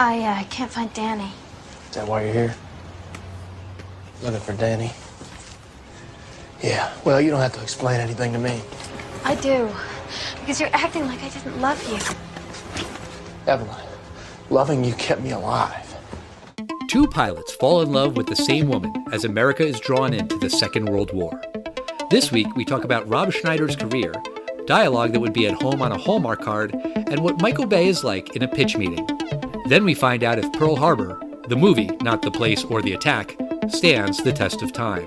I can't find Danny. Is that why you're here? Looking for Danny? Yeah, well, you don't have to explain anything to me. I do. Because you're acting like I didn't love you. Evelyn, loving you kept me alive. Two pilots fall in love with the same woman as America is drawn into the Second World War. This week, we talk about Rob Schneider's career, dialogue that would be at home on a Hallmark card, and what Michael Bay is like in a pitch meeting. Then we find out if Pearl Harbor, the movie, not the place or the attack, stands the test of time.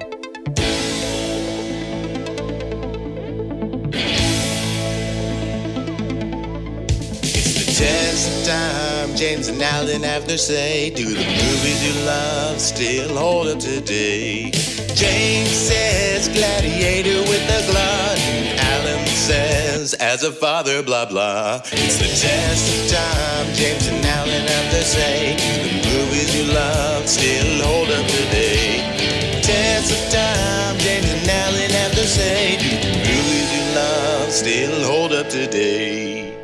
Test of time, James and Alan have their say. Do the movies you love still hold up today? James says gladiator with a glove, and Alan says as a father blah blah. It's the test of time, James and Alan have their say. Do the movies you love still hold up today? Test of time, James and Alan have their say. Do the movies you love still hold up today?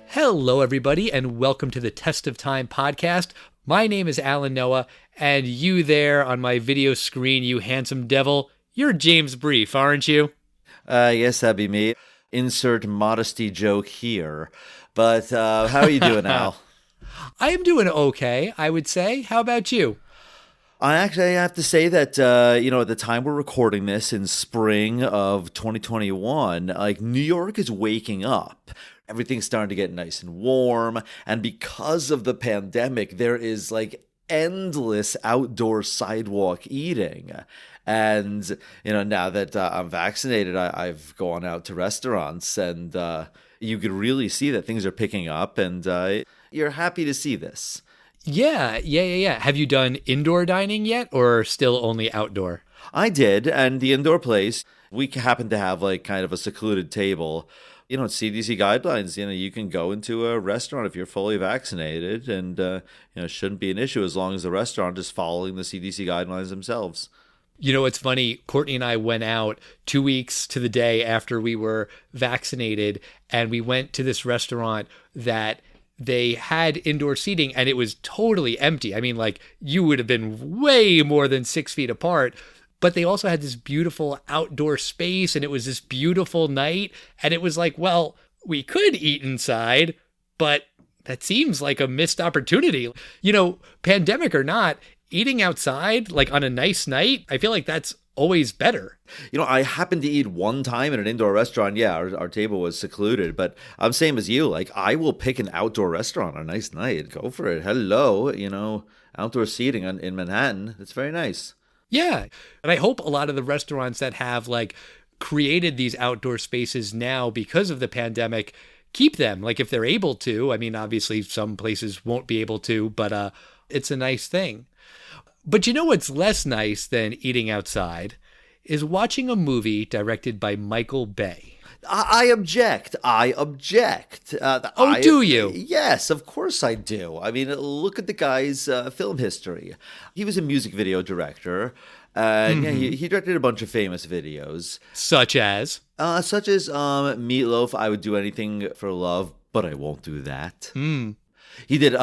Hello, everybody, and welcome to the Test of Time podcast. My name is Alan Noah, and you there on my video screen, you handsome devil, you're James Brief, aren't you? Yes, that'd be me. Insert modesty joke here. But how are you doing, Al? I am doing okay, I would say. How about you? I have to say that, at the time we're recording this in spring of 2021, New York is waking up. Everything's starting to get nice and warm. And because of the pandemic, there is endless outdoor sidewalk eating. And, now that I'm vaccinated, I've gone out to restaurants and you could really see that things are picking up and you're happy to see this. Yeah. Have you done indoor dining yet or still only outdoor? I did. And the indoor place, we happen to have kind of a secluded table. It's CDC guidelines. You can go into a restaurant if you're fully vaccinated and, it shouldn't be an issue as long as the restaurant is following the CDC guidelines themselves. It's funny. Courtney and I went out 2 weeks to the day after we were vaccinated, and we went to this restaurant that they had indoor seating, and it was totally empty. I mean, you would have been way more than 6 feet apart. But they also had this beautiful outdoor space, and it was this beautiful night. And it was well, we could eat inside, but that seems like a missed opportunity. Pandemic or not, eating outside, on a nice night, I feel like that's always better. I happened to eat one time in an indoor restaurant. Yeah, our table was secluded, but I'm same as you. I will pick an outdoor restaurant on a nice night. Go for it. Hello, outdoor seating in Manhattan. It's very nice. Yeah. And I hope a lot of the restaurants that have created these outdoor spaces now because of the pandemic keep them, if they're able to. I mean, obviously some places won't be able to, but it's a nice thing. But what's less nice than eating outside is watching a movie directed by Michael Bay. I object. Do you? Yes, of course I do. I mean, look at the guy's film history. He was a music video director. He directed a bunch of famous videos. Such as? Meatloaf, I Would Do Anything for Love, but I Won't Do That. He did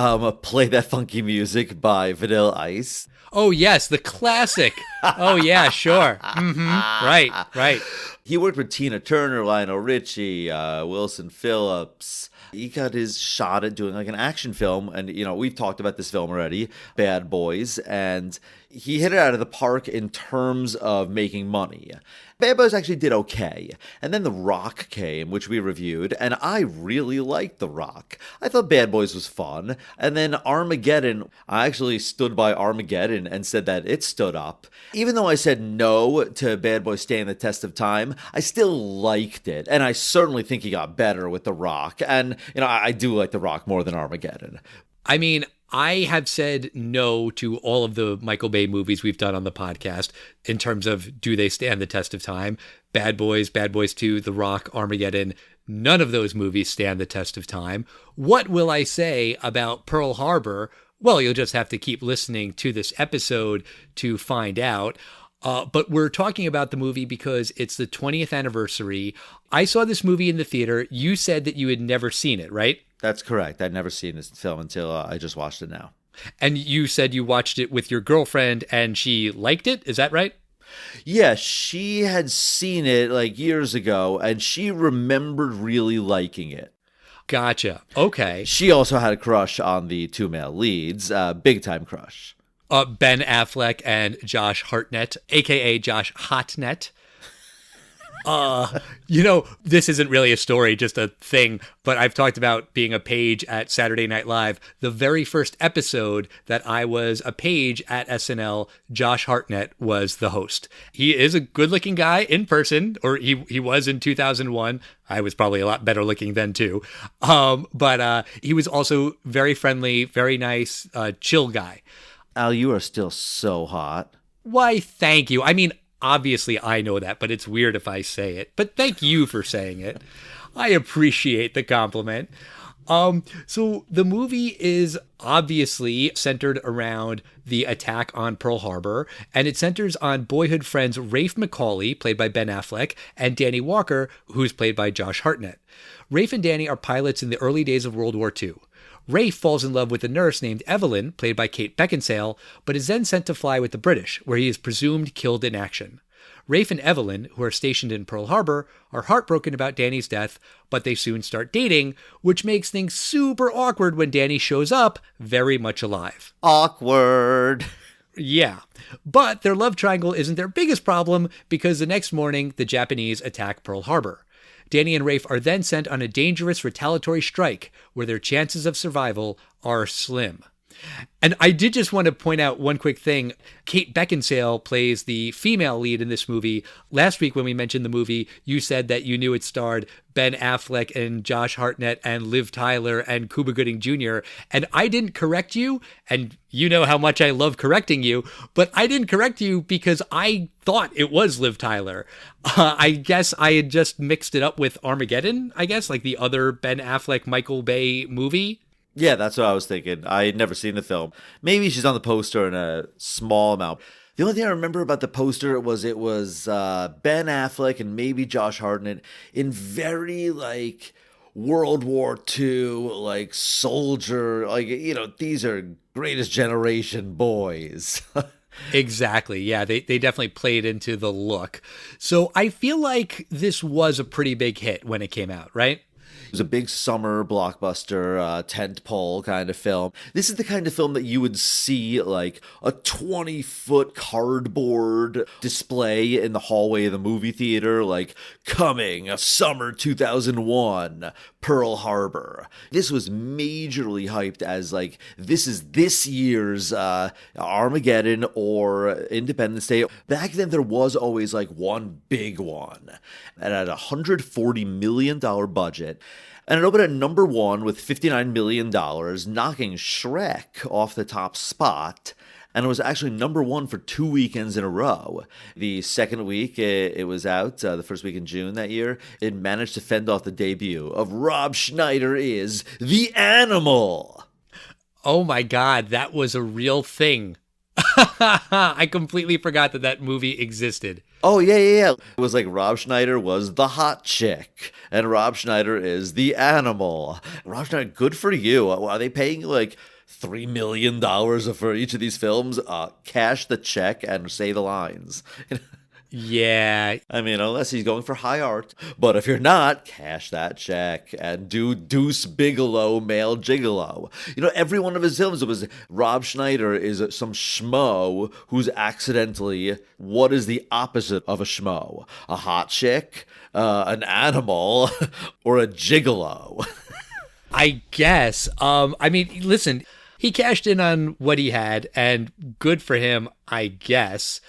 Play That Funky Music by Vanilla Ice. Oh, yes, the classic. Oh, yeah, sure. Right. He worked with Tina Turner, Lionel Richie, Wilson Phillips. He got his shot at doing an action film. And, we've talked about this film already, Bad Boys. And he hit it out of the park in terms of making money. Bad Boys actually did okay. And then The Rock came, which we reviewed, and I really liked The Rock. I thought Bad Boys was fun. And then Armageddon, I actually stood by Armageddon and said that it stood up. Even though I said no to Bad Boys Standing the Test of Time, I still liked it. And I certainly think he got better with The Rock. And, I do like The Rock more than Armageddon. I mean, I have said no to all of the Michael Bay movies we've done on the podcast in terms of do they stand the test of time? Bad Boys 2, The Rock, Armageddon, none of those movies stand the test of time. What will I say about Pearl Harbor? Well, you'll just have to keep listening to this episode to find out. But we're talking about the movie because it's the 20th anniversary. I saw this movie in the theater. You said that you had never seen it, right? That's correct. I'd never seen this film until I just watched it now. And you said you watched it with your girlfriend and she liked it. Is that right? Yeah, she had seen it like years ago and she remembered really liking it. Gotcha. Okay. She also had a crush on the two male leads, big time crush. Ben Affleck and Josh Hartnett, a.k.a. Josh Hotnet. This isn't really a story, just a thing, but I've talked about being a page at Saturday Night Live. The very first episode that I was a page at SNL, Josh Hartnett was the host. He is a good-looking guy in person, or he was in 2001. I was probably a lot better looking then, too. But he was also very friendly, very nice, chill guy. Al, you are still so hot. Why, thank you. I mean, obviously, I know that, but it's weird if I say it. But thank you for saying it. I appreciate the compliment. So the movie is obviously centered around the attack on Pearl Harbor, and it centers on boyhood friends Rafe McCauley, played by Ben Affleck, and Danny Walker, who's played by Josh Hartnett. Rafe and Danny are pilots in the early days of World War II. Rafe falls in love with a nurse named Evelyn, played by Kate Beckinsale, but is then sent to fly with the British, where he is presumed killed in action. Rafe and Evelyn, who are stationed in Pearl Harbor, are heartbroken about Danny's death, but they soon start dating, which makes things super awkward when Danny shows up, very much alive. Awkward. Yeah, but their love triangle isn't their biggest problem because the next morning, the Japanese attack Pearl Harbor. Danny and Rafe are then sent on a dangerous retaliatory strike where their chances of survival are slim. And I did just want to point out one quick thing. Kate Beckinsale plays the female lead in this movie. Last week when we mentioned the movie, you said that you knew it starred Ben Affleck and Josh Hartnett and Liv Tyler and Cuba Gooding Jr. And I didn't correct you, and you know how much I love correcting you, but I didn't correct you because I thought it was Liv Tyler. I guess I had just mixed it up with Armageddon, like the other Ben Affleck, Michael Bay movie. Yeah, that's what I was thinking. I had never seen the film. Maybe she's on the poster in a small amount. The only thing I remember about the poster was it was Ben Affleck and maybe Josh Hartnett in very World War II, soldier, these are greatest generation boys. Exactly. Yeah, they definitely played into the look. So I feel like this was a pretty big hit when it came out, right? It was a big summer blockbuster, tent pole kind of film. This is the kind of film that you would see a 20-foot cardboard display in the hallway of the movie theater, coming summer 2001, Pearl Harbor. This was majorly hyped as this is this year's Armageddon or Independence Day. Back then there was always one big one. And at a $140 million budget. And it opened at number one with $59 million, knocking Shrek off the top spot. And it was actually number one for 2 weekends in a row. The second week it was out, the first week in June that year, it managed to fend off the debut of Rob Schneider is The Animal. Oh my God, that was a real thing. I completely forgot that movie existed. Oh, yeah. It was Rob Schneider was the hot chick, and Rob Schneider is the animal. Rob Schneider, good for you. Are they paying $3 million for each of these films? Cash the check and say the lines. Yeah. I mean, unless he's going for high art. But if you're not, cash that check and do Deuce Bigelow, male gigolo. Every one of his films, it was Rob Schneider is some schmo who's accidentally, what is the opposite of a schmo? A hot chick, an animal, or a gigolo? I guess. Listen, he cashed in on what he had, and good for him, I guess.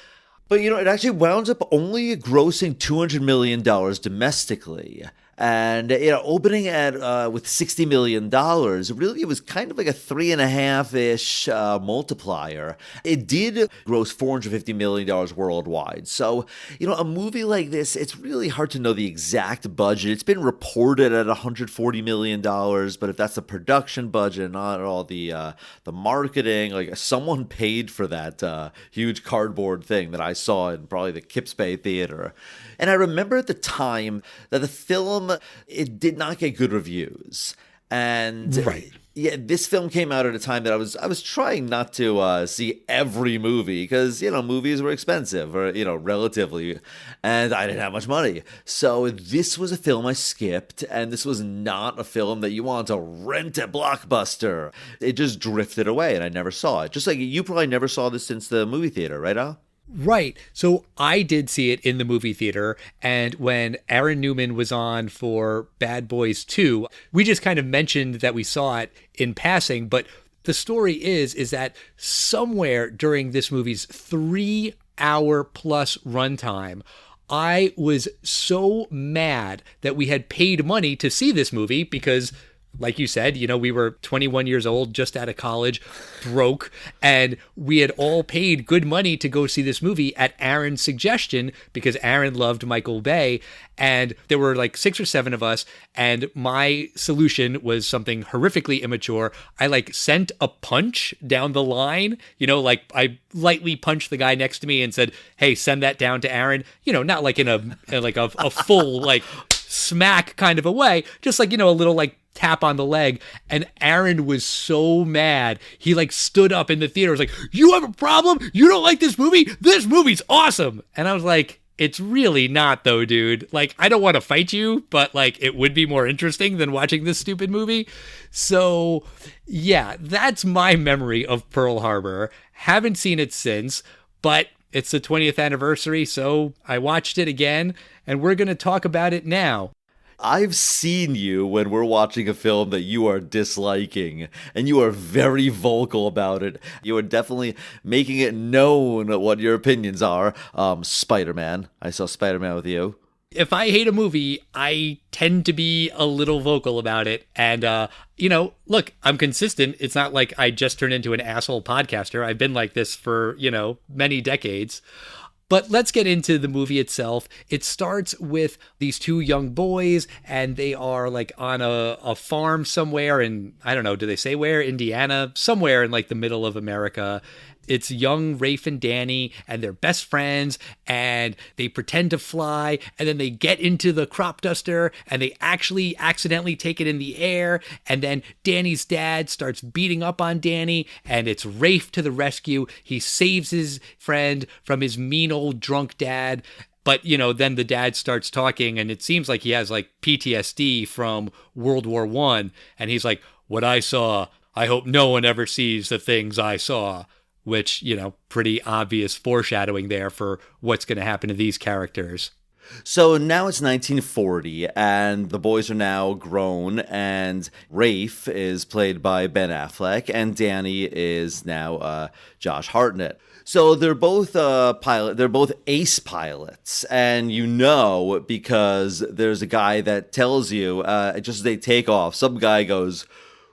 But, it actually wound up only grossing $200 million domestically And opening at with $60 million, really it was kind of like a 3.5-ish multiplier. It did gross $450 million worldwide. So, a movie like this, it's really hard to know the exact budget. It's been reported at $140 million, but if that's the production budget, not all the marketing, like someone paid for that huge cardboard thing that I saw in probably the Kips Bay Theater. And I remember at the time that the film, it did not get good reviews. And right. Yeah, this film came out at a time that I was trying not to see every movie because, movies were expensive or, relatively, and I didn't have much money. So this was a film I skipped, and this was not a film that you want to rent at Blockbuster. It just drifted away, and I never saw it. Just like you probably never saw this since the movie theater, right, Al? Right. So I did see it in the movie theater. And when Aaron Newman was on for Bad Boys 2, we just kind of mentioned that we saw it in passing. But the story is that somewhere during this movie's 3-hour plus runtime, I was so mad that we had paid money to see this movie because, like you said, we were 21 years old, just out of college, broke, and we had all paid good money to go see this movie at Aaron's suggestion because Aaron loved Michael Bay, and there were like 6 or 7 of us, and my solution was something horrifically immature. I sent a punch down the line, I lightly punched the guy next to me and said, "Hey, send that down to Aaron." Not like in a full smack kind of a way, just a little tap on the leg. And Aaron was so mad. He stood up in the theater, was like, "You have a problem? You don't like this movie? This movie's awesome." And I was like, "It's really not though, dude. I don't want to fight you, but it would be more interesting than watching this stupid movie." So yeah, that's my memory of Pearl Harbor. Haven't seen it since, but it's the 20th anniversary, so I watched it again, and we're going to talk about it now. I've seen you when we're watching a film that you are disliking, and you are very vocal about it. You are definitely making it known what your opinions are. Spider-Man. I saw Spider-Man with you. If I hate a movie, I tend to be a little vocal about it. And, look, I'm consistent. It's not like I just turned into an asshole podcaster. I've been like this for, many decades. But let's get into the movie itself. It starts with these 2 young boys, and they are on a farm somewhere in, I don't know, do they say where? Indiana? Somewhere in the middle of America. It's young Rafe and Danny, and they're best friends, and they pretend to fly, and then they get into the crop duster, and they actually accidentally take it in the air, and then Danny's dad starts beating up on Danny, and it's Rafe to the rescue. He saves his friend from his mean old drunk dad. But, then the dad starts talking, and it seems like he has PTSD from World War I. And he's like, "What I saw, I hope no one ever sees the things I saw." Which, pretty obvious foreshadowing there for what's going to happen to these characters. So now it's 1940, and the boys are now grown, and Rafe is played by Ben Affleck, and Danny is now Josh Hartnett. So they're both they're both ace pilots, and because there's a guy that tells you, just as they take off, some guy goes,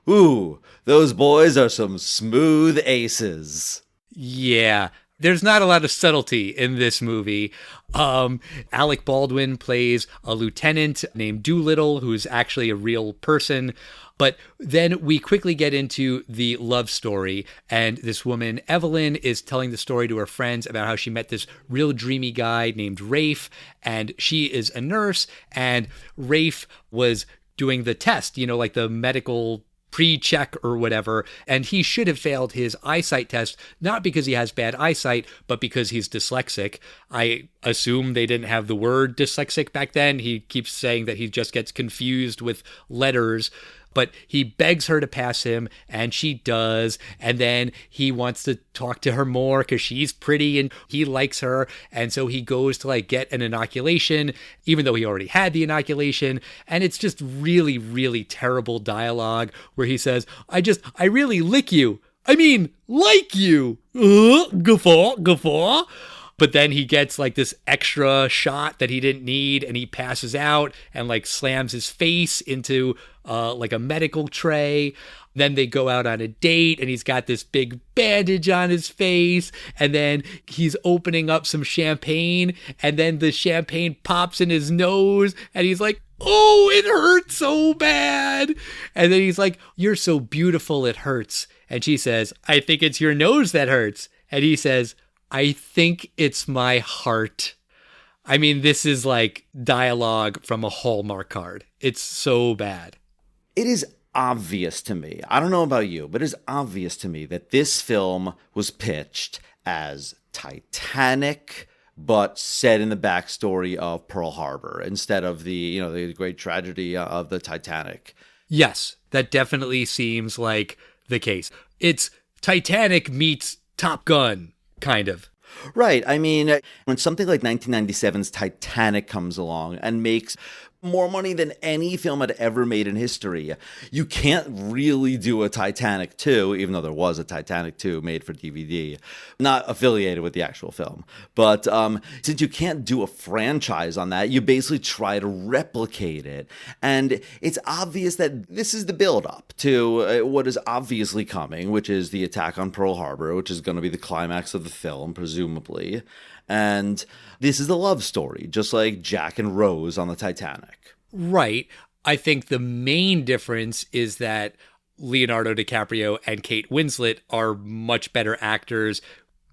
"Ooh, those boys are some smooth aces." Yeah, there's not a lot of subtlety in this movie. Alec Baldwin plays a lieutenant named Doolittle, who's actually a real person. But then we quickly get into the love story, and this woman, Evelyn, is telling the story to her friends about how she met this real dreamy guy named Rafe, and she is a nurse, and Rafe was doing the test, the medical pre-check or whatever, and he should have failed his eyesight test, not because he has bad eyesight, but because he's dyslexic. I assume they didn't have the word dyslexic back then. He keeps saying that he just gets confused with letters. But he begs her to pass him, and she does. And then he wants to talk to her more because she's pretty and he likes her. And so he goes to get an inoculation, even though he already had the inoculation. And it's just really, really terrible dialogue where he says, I really lick you. I mean, like you. Guffaw, guffaw. But then he gets like this extra shot that he didn't need, and he passes out and like slams his face into like a medical tray. Then they go out on a date, and he's got this big bandage on his face, and then he's opening up some champagne, and then the champagne pops in his nose, and he's like, oh, it hurts so bad. And then he's like, you're so beautiful, it hurts. And she says, I think it's your nose that hurts. And he says, I think it's my heart. I mean, this is like dialogue from a Hallmark card. It's so bad. It is obvious to me, I don't know about you, but it is obvious to me that this film was pitched as Titanic, but set in the backstory of Pearl Harbor instead of the great tragedy of the Titanic. Yes, that definitely seems like the case. It's Titanic meets Top Gun, kind of. Right. I mean, when something like 1997's Titanic comes along and makes more money than any film had ever made in history, you can't really do a Titanic 2, even though there was a Titanic 2 made for DVD, not affiliated with the actual film. But since you can't do a franchise on that, you basically try to replicate it. And it's obvious that this is the build-up to what is obviously coming, which is the attack on Pearl Harbor, which is going to be the climax of the film, presumably. And this is a love story, just like Jack and Rose on the Titanic. Right. I think the main difference is that Leonardo DiCaprio and Kate Winslet are much better actors.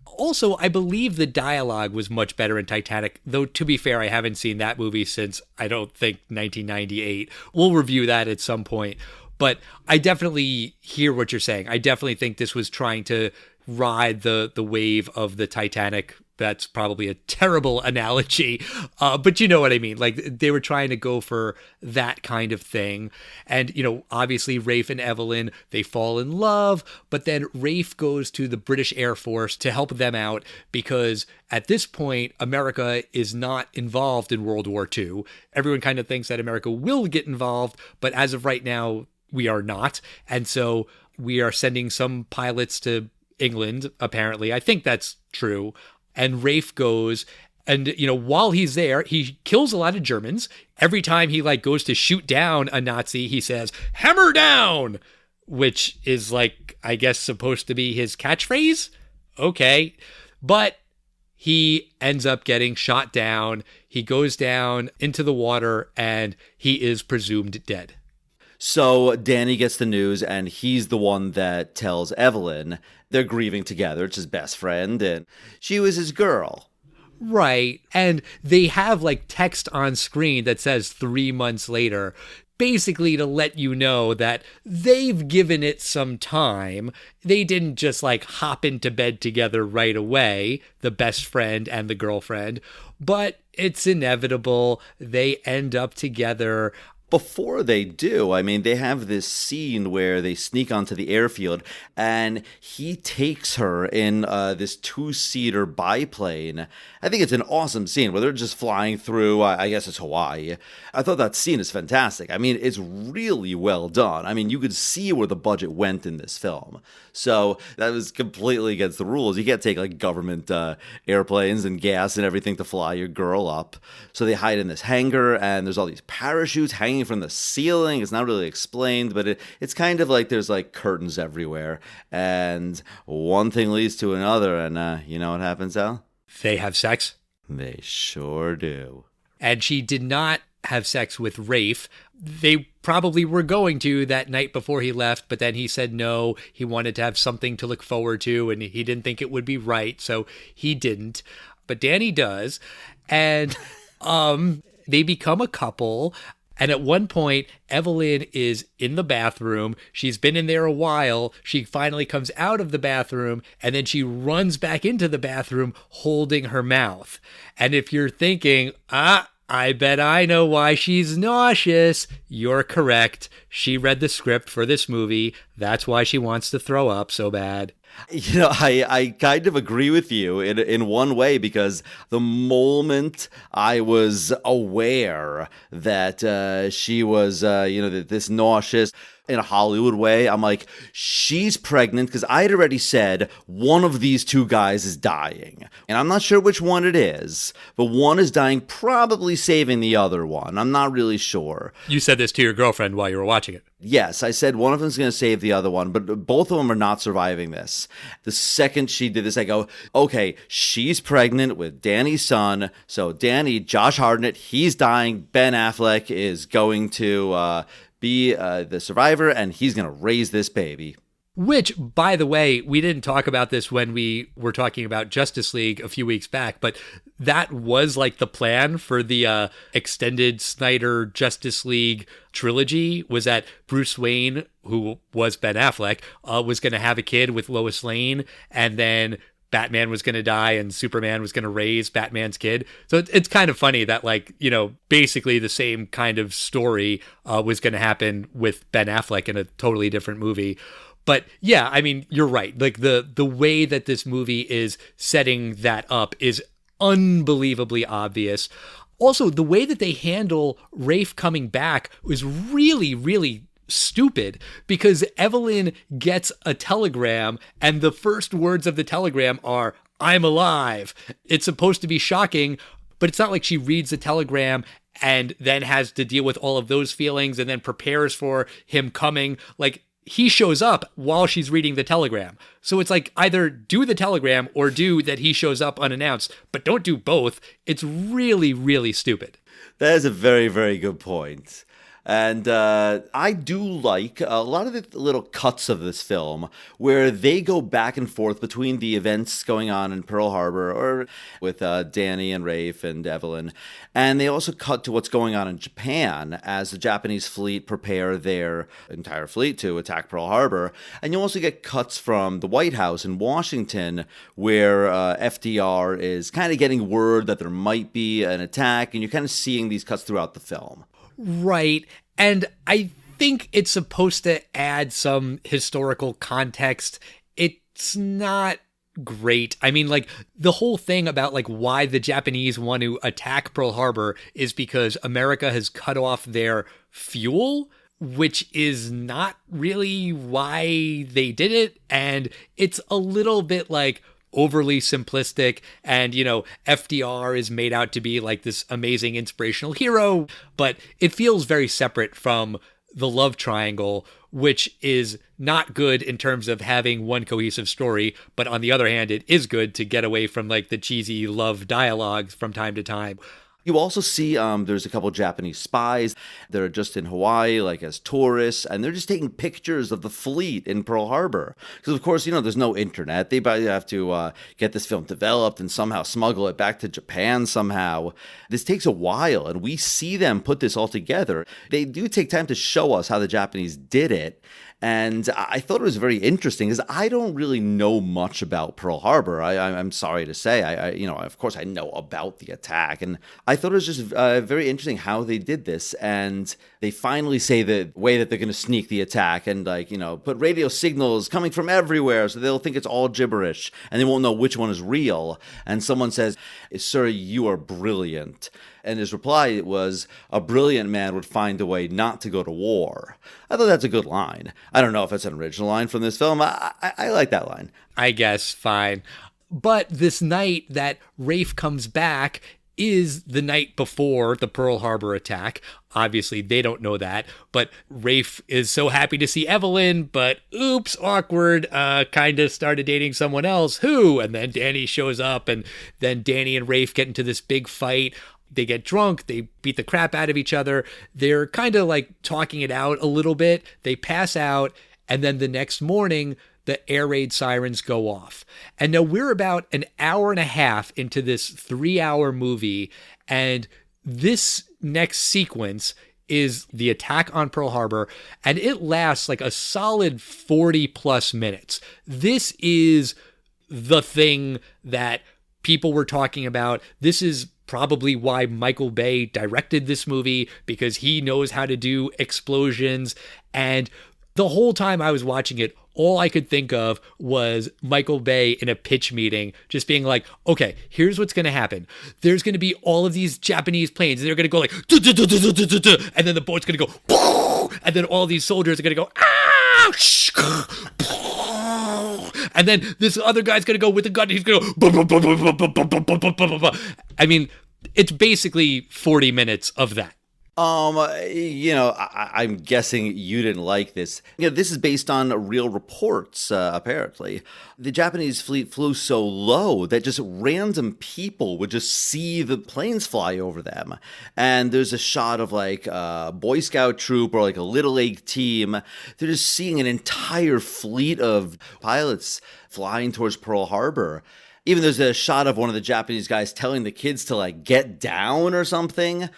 Also, I believe the dialogue was much better in Titanic, though to be fair, I haven't seen that movie since, I don't think, 1998. We'll review that at some point. But I definitely hear what you're saying. I definitely think this was trying to ride the wave of the Titanic. That's probably a terrible analogy, but you know what I mean. Like, they were trying to go for that kind of thing. And, obviously Rafe and Evelyn, they fall in love, but then Rafe goes to the British Air Force to help them out because at this point, America is not involved in World War II. Everyone kind of thinks that America will get involved, but as of right now, we are not. And so we are sending some pilots to England, apparently. I think that's true. And Rafe goes, and, while he's there, he kills a lot of Germans. Every time he, goes to shoot down a Nazi, he says, hammer down, which is, I guess supposed to be his catchphrase. Okay. But he ends up getting shot down. He goes down into the water, and he is presumed dead. So Danny gets the news, and he's the one that tells Evelyn. They're grieving together. It's his best friend, and she was his girl. Right. And they have text on screen that says 3 months later, basically to let you know that they've given it some time. They didn't just hop into bed together right away, the best friend and the girlfriend, but it's inevitable. They end up together. Before they do, I mean, they have this scene where they sneak onto the airfield and he takes her in this 2-seater biplane. I think it's an awesome scene where they're just flying through, I guess it's Hawaii. I thought that scene is fantastic. I mean, it's really well done. I mean, you could see where the budget went in this film. So that was completely against the rules. You can't take government airplanes and gas and everything to fly your girl up. So they hide in this hangar and there's all these parachutes hanging from the ceiling. It's not really explained, but it's kind of there's curtains everywhere. And one thing leads to another. And you know what happens, Al? They have sex. They sure do. And she did not have sex with Rafe. They probably were going to that night before he left, but then he said no. He wanted to have something to look forward to, and he didn't think it would be right, so he didn't. But Danny does. And they become a couple. And at one point, Evelyn is in the bathroom. She's been in there a while. She finally comes out of the bathroom, and then she runs back into the bathroom holding her mouth. And if you're thinking, I bet I know why she's nauseous, you're correct. She read the script for this movie. That's why she wants to throw up so bad. I kind of agree with you in one way, because the moment I was aware that she was, this nauseous, in a Hollywood way, I'm like, she's pregnant, because I had already said one of these two guys is dying. And I'm not sure which one it is, but one is dying, probably saving the other one. I'm not really sure. You said this to your girlfriend while you were watching it. Yes, I said one of them's going to save the other one, but both of them are not surviving this. The second she did this, I go, okay, she's pregnant with Danny's son. So Danny, Josh Hartnett, he's dying. Ben Affleck is going to be the survivor, and he's going to raise this baby. Which, by the way, we didn't talk about this when we were talking about Justice League a few weeks back, but that was like the plan for the extended Snyder Justice League trilogy, was that Bruce Wayne, who was Ben Affleck, was going to have a kid with Lois Lane, and then Batman was going to die and Superman was going to raise Batman's kid. So it's kind of funny that, like, basically the same kind of story was going to happen with Ben Affleck in a totally different movie. But yeah, I mean, you're right. Like the way that this movie is setting that up is unbelievably obvious. Also, the way that they handle Rafe coming back was really, really stupid, because Evelyn gets a telegram and the first words of the telegram are, "I'm alive." It's supposed to be shocking, but it's not like she reads the telegram and then has to deal with all of those feelings and then prepares for him coming. Like, he shows up while she's reading the telegram. So it's like, either do the telegram or do that he shows up unannounced, but don't do both. It's really, really stupid. That is a very, very good point. And I do like a lot of the little cuts of this film where they go back and forth between the events going on in Pearl Harbor or with Danny and Rafe and Evelyn. And they also cut to what's going on in Japan as the Japanese fleet prepare their entire fleet to attack Pearl Harbor. And you also get cuts from the White House in Washington where FDR is kind of getting word that there might be an attack. And you're kind of seeing these cuts throughout the film. Right. And I think it's supposed to add some historical context. It's not great. I mean, like, the whole thing about like why the Japanese want to attack Pearl Harbor is because America has cut off their fuel, which is not really why they did it. And it's a little bit like overly simplistic, and FDR is made out to be like this amazing inspirational hero, but it feels very separate from the love triangle, which is not good in terms of having one cohesive story, but on the other hand, it is good to get away from like the cheesy love dialogues from time to time. You also see there's a couple Japanese spies that are just in Hawaii, like as tourists, and they're just taking pictures of the fleet in Pearl Harbor. Because, of course, there's no internet. They probably have to get this film developed and somehow smuggle it back to Japan somehow. This takes a while, and we see them put this all together. They do take time to show us how the Japanese did it. And I thought it was very interesting because I don't really know much about Pearl Harbor. I'm sorry to say, of course I know about the attack, and I thought it was just very interesting how they did this. And they finally say the way that they're going to sneak the attack and put radio signals coming from everywhere, so they'll think it's all gibberish and they won't know which one is real. And someone says, "Sir, you are brilliant." And his reply was, "A brilliant man would find a way not to go to war." I thought that's a good line. I don't know if it's an original line from this film. I like that line. I guess, fine. But this night that Rafe comes back is the night before the Pearl Harbor attack. Obviously, they don't know that, but Rafe is so happy to see Evelyn, but oops, awkward, kind of started dating someone else. Who? And then Danny shows up, and then Danny and Rafe get into this big fight. They get drunk, they beat the crap out of each other. They're kind of like talking it out a little bit. They pass out, and then the next morning, the air raid sirens go off. And now we're about an hour and a half into this 3-hour movie, and this next sequence is the attack on Pearl Harbor, and it lasts like a solid 40 plus minutes. This is the thing that people were talking about. This is probably why Michael Bay directed this movie, because he knows how to do explosions. And The whole time I was watching it, all I could think of was Michael Bay in a pitch meeting, just being like, okay, here's what's going to happen. There's going to be all of these Japanese planes, and they're going to go like, duh, duh, duh, duh, duh, duh, duh, duh, and then the boat's going to go, and then all these soldiers are going to go, ah, and then this other guy's going to go with the gun, he's going to go, I mean, it's basically 40 minutes of that. I'm guessing you didn't like this. This is based on real reports, apparently. The Japanese fleet flew so low that just random people would just see the planes fly over them. And there's a shot of like a Boy Scout troop or like a Little League team. They're just seeing an entire fleet of pilots flying towards Pearl Harbor. Even there's a shot of one of the Japanese guys telling the kids to like get down or something.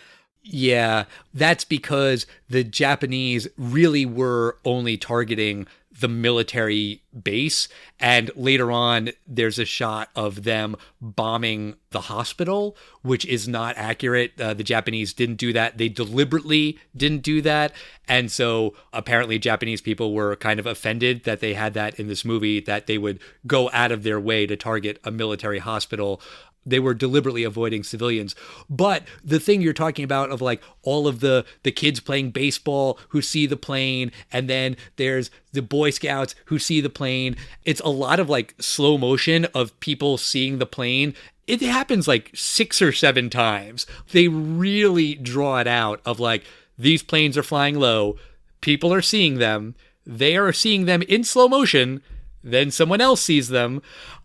Yeah, that's because the Japanese really were only targeting the military base. And later on, there's a shot of them bombing the hospital, which is not accurate. The Japanese didn't do that. They deliberately didn't do that. And so apparently Japanese people were kind of offended that they had that in this movie, that they would go out of their way to target a military hospital. They were deliberately avoiding civilians. But the thing you're talking about of like all of the kids playing baseball who see the plane, and then there's the Boy Scouts who see the plane. It's a lot of like slow motion of people seeing the plane. It happens like 6 or 7 times. They really draw it out of like, these planes are flying low. People are seeing them. They are seeing them in slow motion. Then someone else sees them.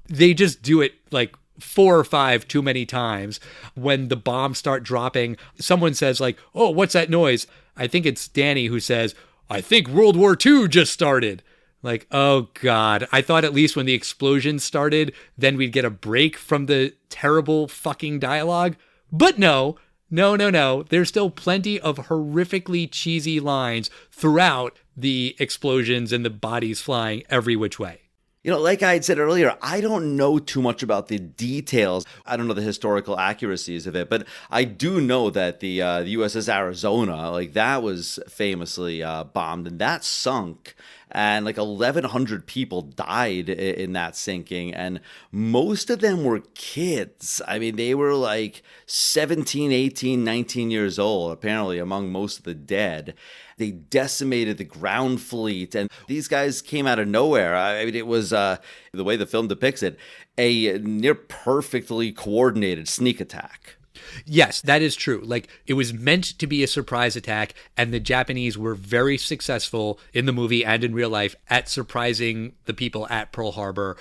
They just do it like 4 or 5 too many times. When the bombs start dropping, someone says like, oh, what's that noise? I think it's Danny who says, I think World War II just started. Like, oh God, I thought at least when the explosion started, then we'd get a break from the terrible fucking dialogue. But no. There's still plenty of horrifically cheesy lines throughout the explosions and the bodies flying every which way. Like I had said earlier, I don't know too much about the details. I don't know the historical accuracies of it, but I do know that the USS Arizona, like that was famously bombed, and that sunk. And like 1,100 people died in that sinking, and most of them were kids. I mean, they were like 17, 18, 19 years old, apparently, among most of the dead. They decimated the ground fleet, and these guys came out of nowhere. I mean, it was, the way the film depicts it, a near perfectly coordinated sneak attack. Yes, that is true. Like, it was meant to be a surprise attack, and the Japanese were very successful in the movie and in real life at surprising the people at Pearl Harbor.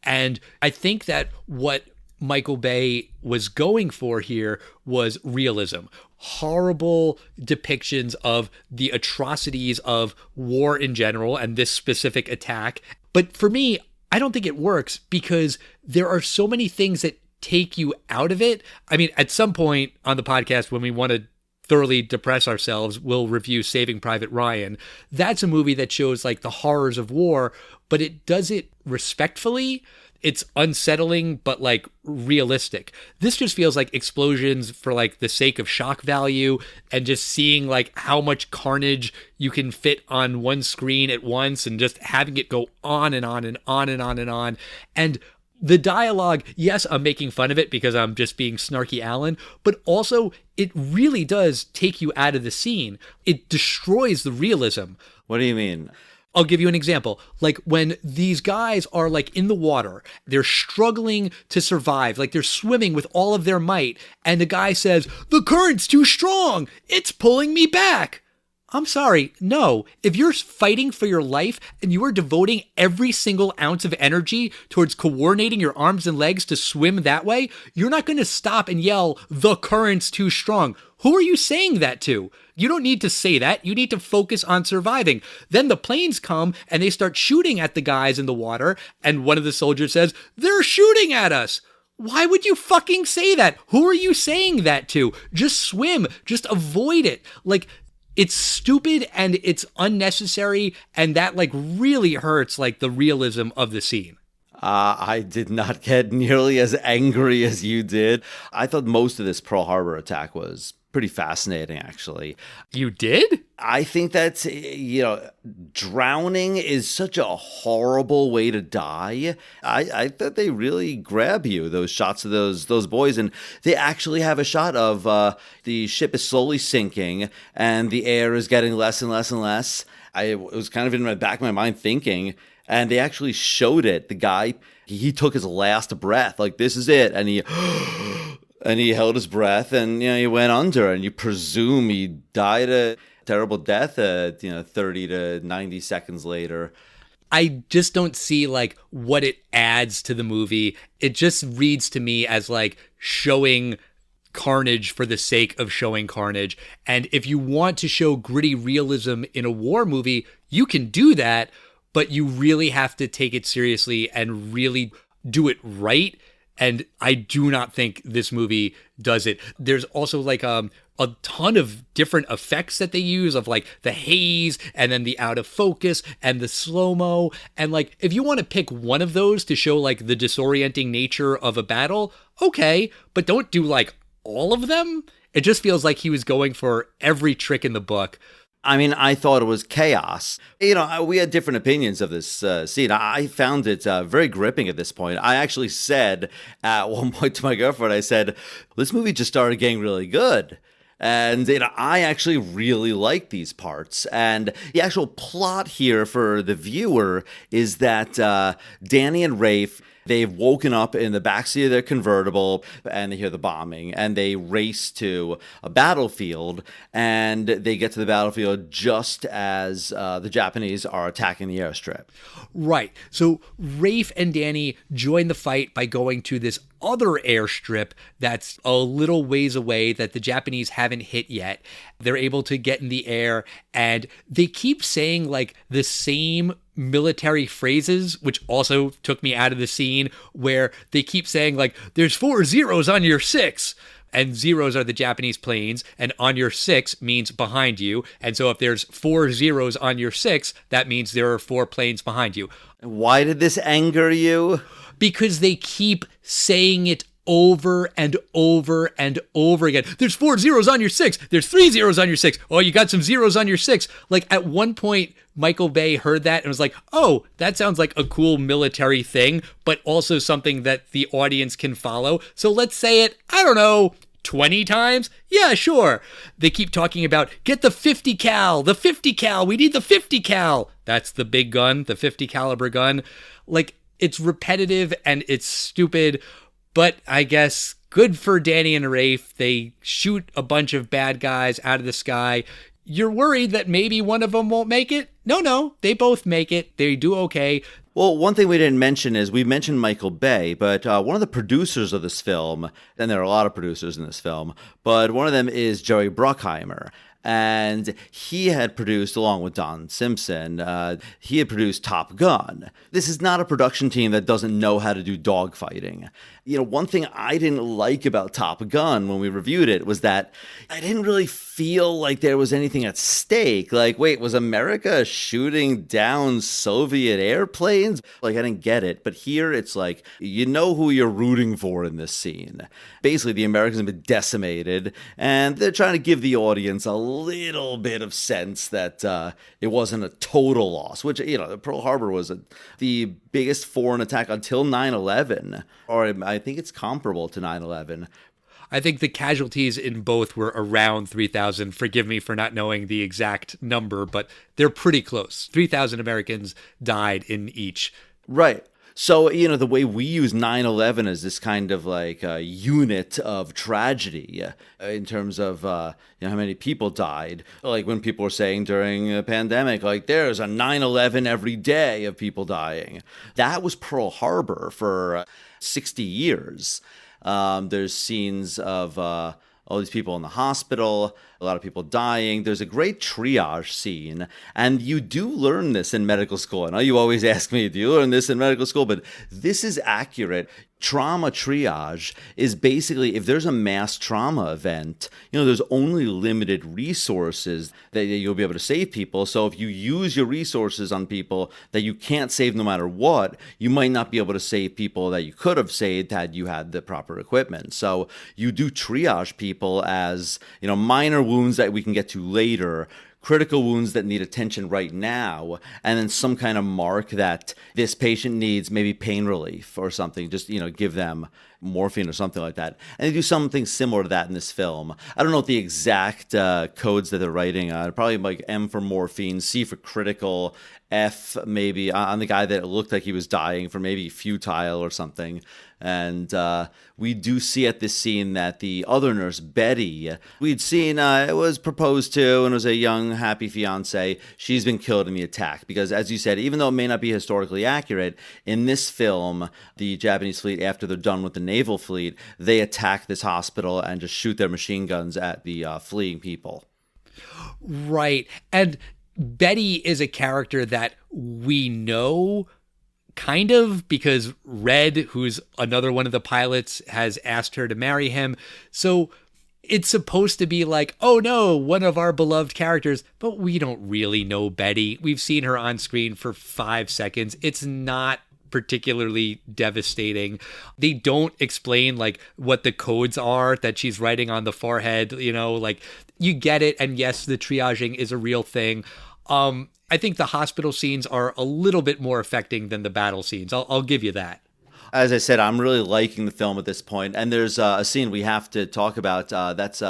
And I think that what Michael Bay was going for here was realism. Horrible depictions of the atrocities of war in general and this specific attack. But for me, I don't think it works because there are so many things that take you out of it. I mean, at some point on the podcast, when we want to thoroughly depress ourselves, we'll review Saving Private Ryan. That's a movie that shows like the horrors of war, but it does it respectfully. It's unsettling, but like realistic. This just feels like explosions for like the sake of shock value and just seeing like how much carnage you can fit on one screen at once and just having it go on and on and on and on and on. And the dialogue, yes, I'm making fun of it because I'm just being snarky Alan, but also it really does take you out of the scene. It destroys the realism. What do you mean? I'll give you an example. Like when these guys are like in the water, they're struggling to survive, like they're swimming with all of their might, and the guy says, "The current's too strong. It's pulling me back." I'm sorry, no. If you're fighting for your life and you are devoting every single ounce of energy towards coordinating your arms and legs to swim that way, you're not going to stop and yell, "The current's too strong." Who are you saying that to? You don't need to say that. You need to focus on surviving. Then the planes come and they start shooting at the guys in the water, and one of the soldiers says, "They're shooting at us." Why would you fucking say that? Who are you saying that to? Just swim. Just avoid it. Like, it's stupid and it's unnecessary, and that like really hurts like the realism of the scene. I did not get nearly as angry as you did. I thought most of this Pearl Harbor attack was pretty fascinating, actually. You did? I think that, drowning is such a horrible way to die. I thought they really grab you, those shots of those boys. And they actually have a shot of the ship is slowly sinking and the air is getting less and less and less. I was kind of in the back of my mind thinking, and they actually showed it. The guy, he took his last breath, like, this is it. And he held his breath, and he went under, and you presume he died a terrible death 30 to 90 seconds later. I just don't see like what it adds to the movie. It just reads to me as like showing carnage for the sake of showing carnage. And if you want to show gritty realism in a war movie, you can do that, but you really have to take it seriously and really do it right. And I do not think this movie does it. There's also like a ton of different effects that they use of like the haze and then the out of focus and the slow-mo. And like, if you want to pick one of those to show like the disorienting nature of a battle, okay, but don't do like all of them. It just feels like he was going for every trick in the book. I mean, I thought it was chaos. We had different opinions of this scene. I found it very gripping at this point. I actually said at one point to my girlfriend, I said, this movie just started getting really good. And I actually really like these parts. And the actual plot here for the viewer is that Danny and Rafe, they've woken up in the backseat of their convertible and they hear the bombing and they race to a battlefield, and they get to the battlefield just as the Japanese are attacking the airstrip. Right. So Rafe and Danny join the fight by going to this other airstrip that's a little ways away that the Japanese haven't hit yet. They're able to get in the air, and they keep saying like the same military phrases, which also took me out of the scene, where they keep saying like, there's 4 zeros on your 6. And zeros are the Japanese planes, and on your 6 means behind you. And so if there's 4 zeros on your 6, that means there are 4 planes behind you. Why did this anger you? Because they keep saying it over and over and over again. There's 4 zeros on your 6. There's 3 zeros on your 6. Oh, you got some zeros on your 6. Like at one point, Michael Bay heard that and was like, oh, that sounds like a cool military thing, but also something that the audience can follow. So let's say it, I don't know, 20 times? Yeah, sure. They keep talking about, get the 50 cal, the 50 cal, we need the 50 cal. That's the big gun, the 50 caliber gun. Like, it's repetitive and it's stupid, but I guess good for Danny and Rafe. They shoot a bunch of bad guys out of the sky. You're worried that maybe one of them won't make it? No, they both make it. They do okay. Well, one thing we didn't mention is we mentioned Michael Bay, but one of the producers of this film, and there are a lot of producers in this film, but one of them is Jerry Bruckheimer. And he had produced, along with Don Simpson, he had produced Top Gun. This is not a production team that doesn't know how to do dogfighting. One thing I didn't like about Top Gun when we reviewed it was that I didn't really feel like there was anything at stake. Like, wait, was America shooting down Soviet airplanes? Like, I didn't get it. But here it's like, you know who you're rooting for in this scene. Basically, the Americans have been decimated, and they're trying to give the audience a little bit of sense that it wasn't a total loss, which, Pearl Harbor was the biggest foreign attack until 9/11, or I think it's comparable to 9/11. I think the casualties in both were around 3,000. Forgive me for not knowing the exact number, but they're pretty close. 3,000 Americans died in each. Right. So, the way we use 9/11 as this kind of like a unit of tragedy in terms of, how many people died. Like when people were saying during a pandemic, like there's a 9/11 every day of people dying. That was Pearl Harbor for 60 years. There's scenes of all these people in the hospital, a lot of people dying. There's a great triage scene, and you do learn this in medical school. I know you always ask me, do you learn this in medical school? But this is accurate. Trauma triage is basically, if there's a mass trauma event, there's only limited resources that you'll be able to save people. So if you use your resources on people that you can't save no matter what, you might not be able to save people that you could have saved had you had the proper equipment. So you do triage people as, minor wounds that we can get to later, critical wounds that need attention right now, and then some kind of mark that this patient needs maybe pain relief or something. Just, give them morphine or something like that. And they do something similar to that in this film. I don't know what the exact codes that they're writing. Probably like M for morphine, C for critical, F maybe on the guy that looked like he was dying for maybe futile or something. And we do see at this scene that the other nurse, Betty, we'd seen it was proposed to and was a young, happy fiance. She's been killed in the attack because, as you said, even though it may not be historically accurate, in this film, the Japanese fleet, after they're done with the naval fleet, they attack this hospital and just shoot their machine guns at the fleeing people. Right. And Betty is a character that we know kind of because Red, who's another one of the pilots, has asked her to marry him. So it's supposed to be like, oh no, one of our beloved characters, but we don't really know Betty. We've seen her on screen for 5 seconds. It's not particularly devastating. They don't explain like what the codes are that she's writing on the forehead, like you get it. And yes, the triaging is a real thing. I think the hospital scenes are a little bit more affecting than the battle scenes. I'll give you that. As I said, I'm really liking the film at this point. And there's a scene we have to talk about. That's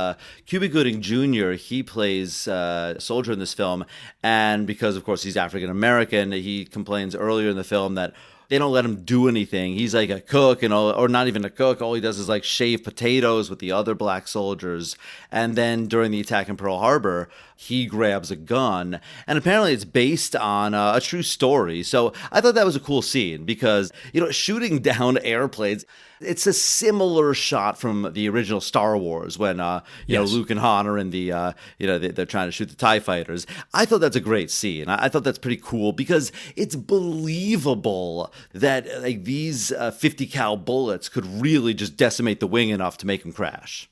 Cuba Gooding Jr. He plays a soldier in this film. And because, of course, he's African-American, he complains earlier in the film that they don't let him do anything. He's like a cook, or not even a cook. All he does is like shave potatoes with the other black soldiers. And then during the attack in Pearl Harbor, he grabs a gun. And apparently it's based on a true story. So I thought that was a cool scene because, shooting down airplanes, it's a similar shot from the original Star Wars when, Yes. Luke and Han are in the, they're trying to shoot the TIE fighters. I thought that's a great scene. I thought that's pretty cool because it's believable that like these 50 cal bullets could really just decimate the wing enough to make them crash.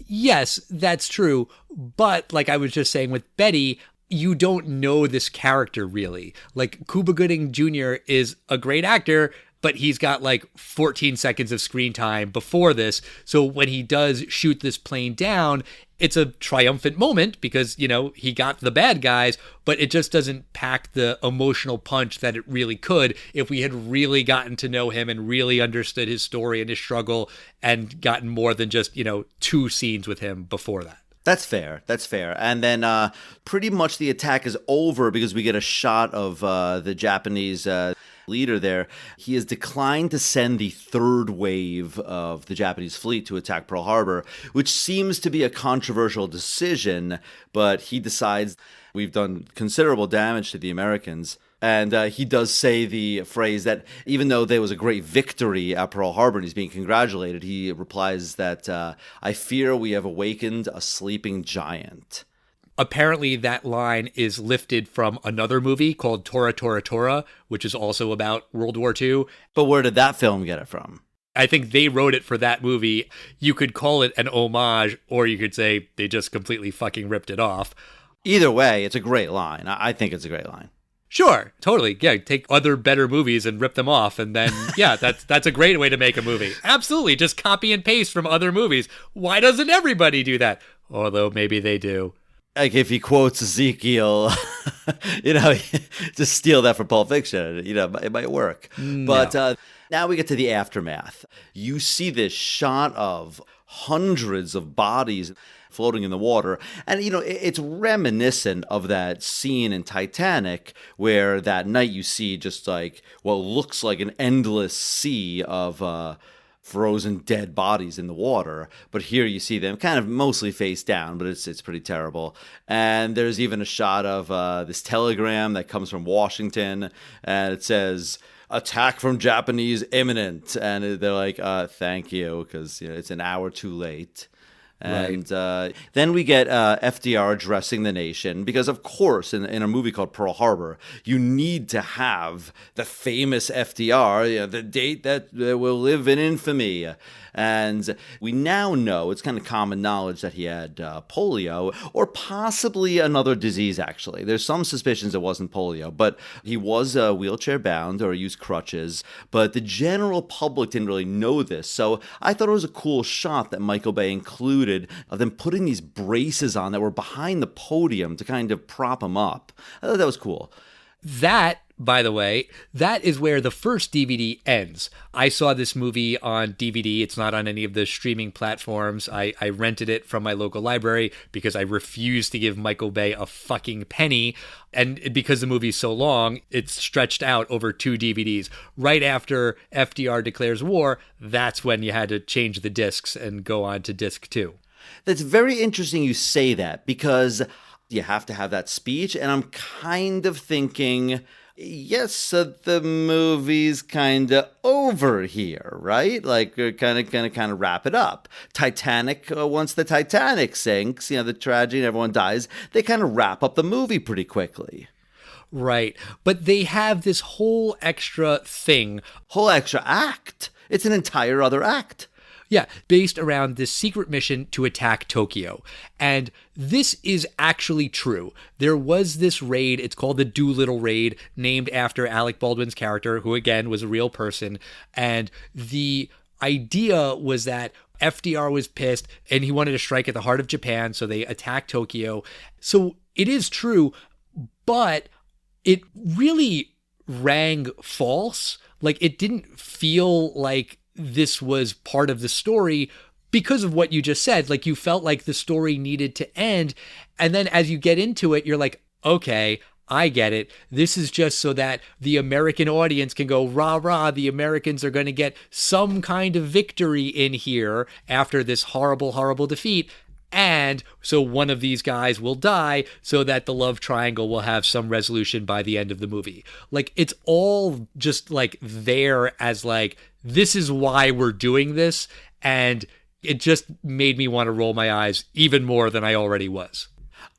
Yes, that's true. But like I was just saying with Betty, you don't know this character really. Like Cuba Gooding Jr. is a great actor, but he's got like 14 seconds of screen time before this. So when he does shoot this plane down, it's a triumphant moment because, he got the bad guys, but it just doesn't pack the emotional punch that it really could if we had really gotten to know him and really understood his story and his struggle and gotten more than just, 2 scenes with him before that. That's fair. And then pretty much the attack is over because we get a shot of the Japanese leader there. He has declined to send the third wave of the Japanese fleet to attack Pearl Harbor, which seems to be a controversial decision, but he decides we've done considerable damage to the Americans. And he does say the phrase that even though there was a great victory at Pearl Harbor and he's being congratulated, he replies that, I fear we have awakened a sleeping giant. Apparently that line is lifted from another movie called Tora Tora Tora, which is also about World War II. But where did that film get it from? I think they wrote it for that movie. You could call it an homage, or you could say they just completely fucking ripped it off. Either way, it's a great line. I think it's a great line. Sure, totally. Yeah, take other better movies and rip them off, and then, yeah, that's a great way to make a movie. Absolutely, just copy and paste from other movies. Why doesn't everybody do that? Although maybe they do. Like if he quotes Ezekiel, just steal that from Pulp Fiction, it might work. No. But now we get to the aftermath. You see this shot of hundreds of bodies floating in the water. And, it's reminiscent of that scene in Titanic where that night you see just like what looks like an endless sea of frozen dead bodies in the water. But here you see them kind of mostly face down, but it's pretty terrible. And there's even a shot of this telegram that comes from Washington, and it says, attack from Japanese imminent. And they're like, thank you, because it's an hour too late. And then we get FDR addressing the nation because, of course, in a movie called Pearl Harbor, you need to have the famous FDR, the date that will live in infamy. And we now know, it's kind of common knowledge, that he had polio or possibly another disease, actually. There's some suspicions it wasn't polio, but he was wheelchair bound or used crutches. But the general public didn't really know this. So I thought it was a cool shot that Michael Bay included of them putting these braces on that were behind the podium to kind of prop him up. I thought that was cool. That, by the way, that is where the first DVD ends. I saw this movie on DVD. It's not on any of the streaming platforms. I rented it from my local library because I refused to give Michael Bay a fucking penny. And because the movie's so long, it's stretched out over 2 DVDs. Right after FDR declares war, that's when you had to change the discs and go on to disc 2. That's very interesting you say that, because you have to have that speech, and I'm kind of thinking, yes, the movie's kind of over here, right? Like, we're kind of wrap it up. Titanic, once the Titanic sinks, the tragedy and everyone dies, they kind of wrap up the movie pretty quickly. Right. But they have this whole extra thing. Whole extra act. It's an entire other act. Yeah, based around this secret mission to attack Tokyo. And this is actually true. There was this raid, it's called the Doolittle raid, named after Alec Baldwin's character, who again was a real person. And the idea was that FDR was pissed and he wanted to strike at the heart of Japan, so they attacked Tokyo. So it is true, but it really rang false. Like, it didn't feel like this was part of the story because of what you just said. Like, you felt like the story needed to end. And then as you get into it, you're like, okay, I get it. This is just so that the American audience can go, rah, rah, the Americans are going to get some kind of victory in here after this horrible, horrible defeat. And so one of these guys will die so that the love triangle will have some resolution by the end of the movie. Like, it's all just like there as like, this is why we're doing this. And it just made me want to roll my eyes even more than I already was.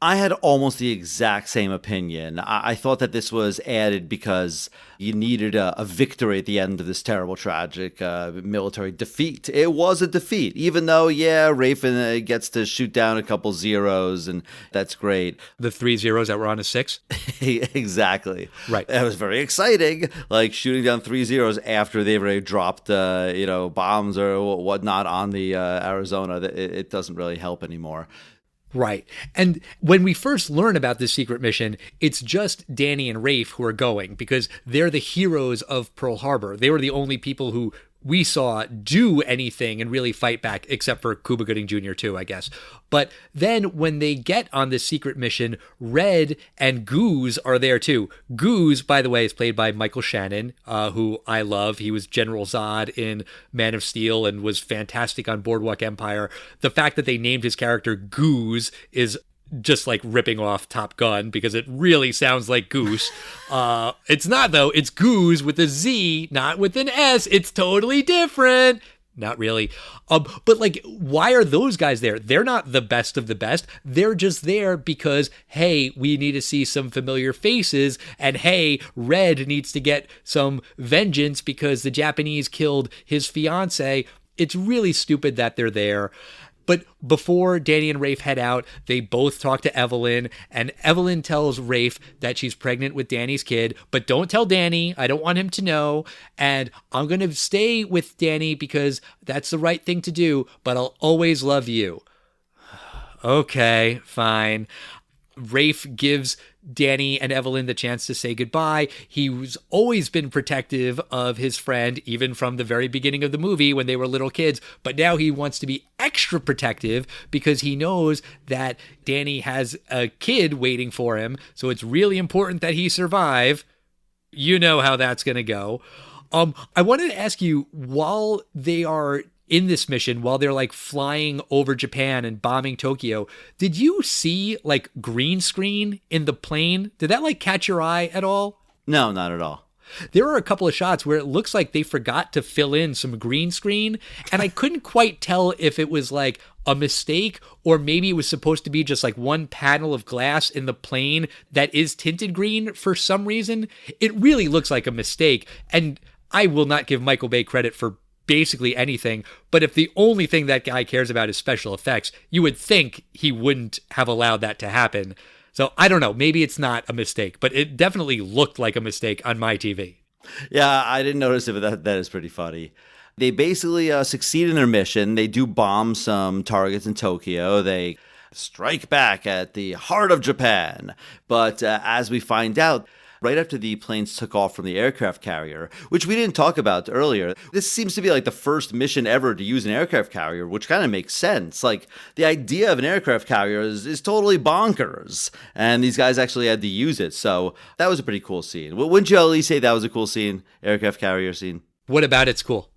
I had almost the exact same opinion. I thought that this was added because you needed a victory at the end of this terrible, tragic military defeat. It was a defeat, even though, yeah, Rafe gets to shoot down a couple zeros, and that's great. The 3 zeros that were on a 6? Exactly. Right. It was very exciting, like shooting down 3 zeros after they've already dropped, bombs or whatnot on the Arizona. It doesn't really help anymore. Right. And when we first learn about this secret mission, it's just Danny and Rafe who are going because they're the heroes of Pearl Harbor. They were the only people who we saw do anything and really fight back, except for Cuba Gooding Jr. too, I guess. But then when they get on this secret mission, Red and Goose are there too. Goose, by the way, is played by Michael Shannon, who I love. He was General Zod in Man of Steel and was fantastic on Boardwalk Empire. The fact that they named his character Goose is just like ripping off Top Gun because it really sounds like Goose. It's not, though. It's Goose with a Z, not with an S. It's totally different. Not really. But like, why are those guys there? They're not the best of the best. They're just there because, hey, we need to see some familiar faces. And hey, Red needs to get some vengeance because the Japanese killed his fiance. It's really stupid that they're there. But before Danny and Rafe head out, they both talk to Evelyn, and Evelyn tells Rafe that she's pregnant with Danny's kid, but don't tell Danny. I don't want him to know, and I'm going to stay with Danny because that's the right thing to do, but I'll always love you. Okay, fine. Rafe gives Danny and Evelyn the chance to say goodbye. He's always been protective of his friend, even from the very beginning of the movie when they were little kids. But now he wants to be extra protective because he knows that Danny has a kid waiting for him. So it's really important that he survive. You know how that's going to go. I wanted to ask you, while they are in this mission, while they're like flying over Japan and bombing Tokyo, did you see like green screen in the plane? Did that like catch your eye at all? No, not at all. There are a couple of shots where it looks like they forgot to fill in some green screen, and I couldn't quite tell if it was like a mistake or maybe it was supposed to be just like one panel of glass in the plane that is tinted green for some reason. It really looks like a mistake, and I will not give Michael Bay credit for basically anything, but if the only thing that guy cares about is special effects, you would think he wouldn't have allowed that to happen. So I don't know, maybe it's not a mistake, but it definitely looked like a mistake on my TV. Yeah, I didn't notice it, but that is pretty funny. They basically succeed in their mission. They do bomb some targets in Tokyo. They strike back at the heart of Japan. But as we find out, right after the planes took off from the aircraft carrier, which we didn't talk about earlier, this seems to be like the first mission ever to use an aircraft carrier, which kind of makes sense. Like, the idea of an aircraft carrier is totally bonkers, and these guys actually had to use it. So that was a pretty cool scene. Wouldn't you at least say that was a cool scene, aircraft carrier scene? What about it's cool?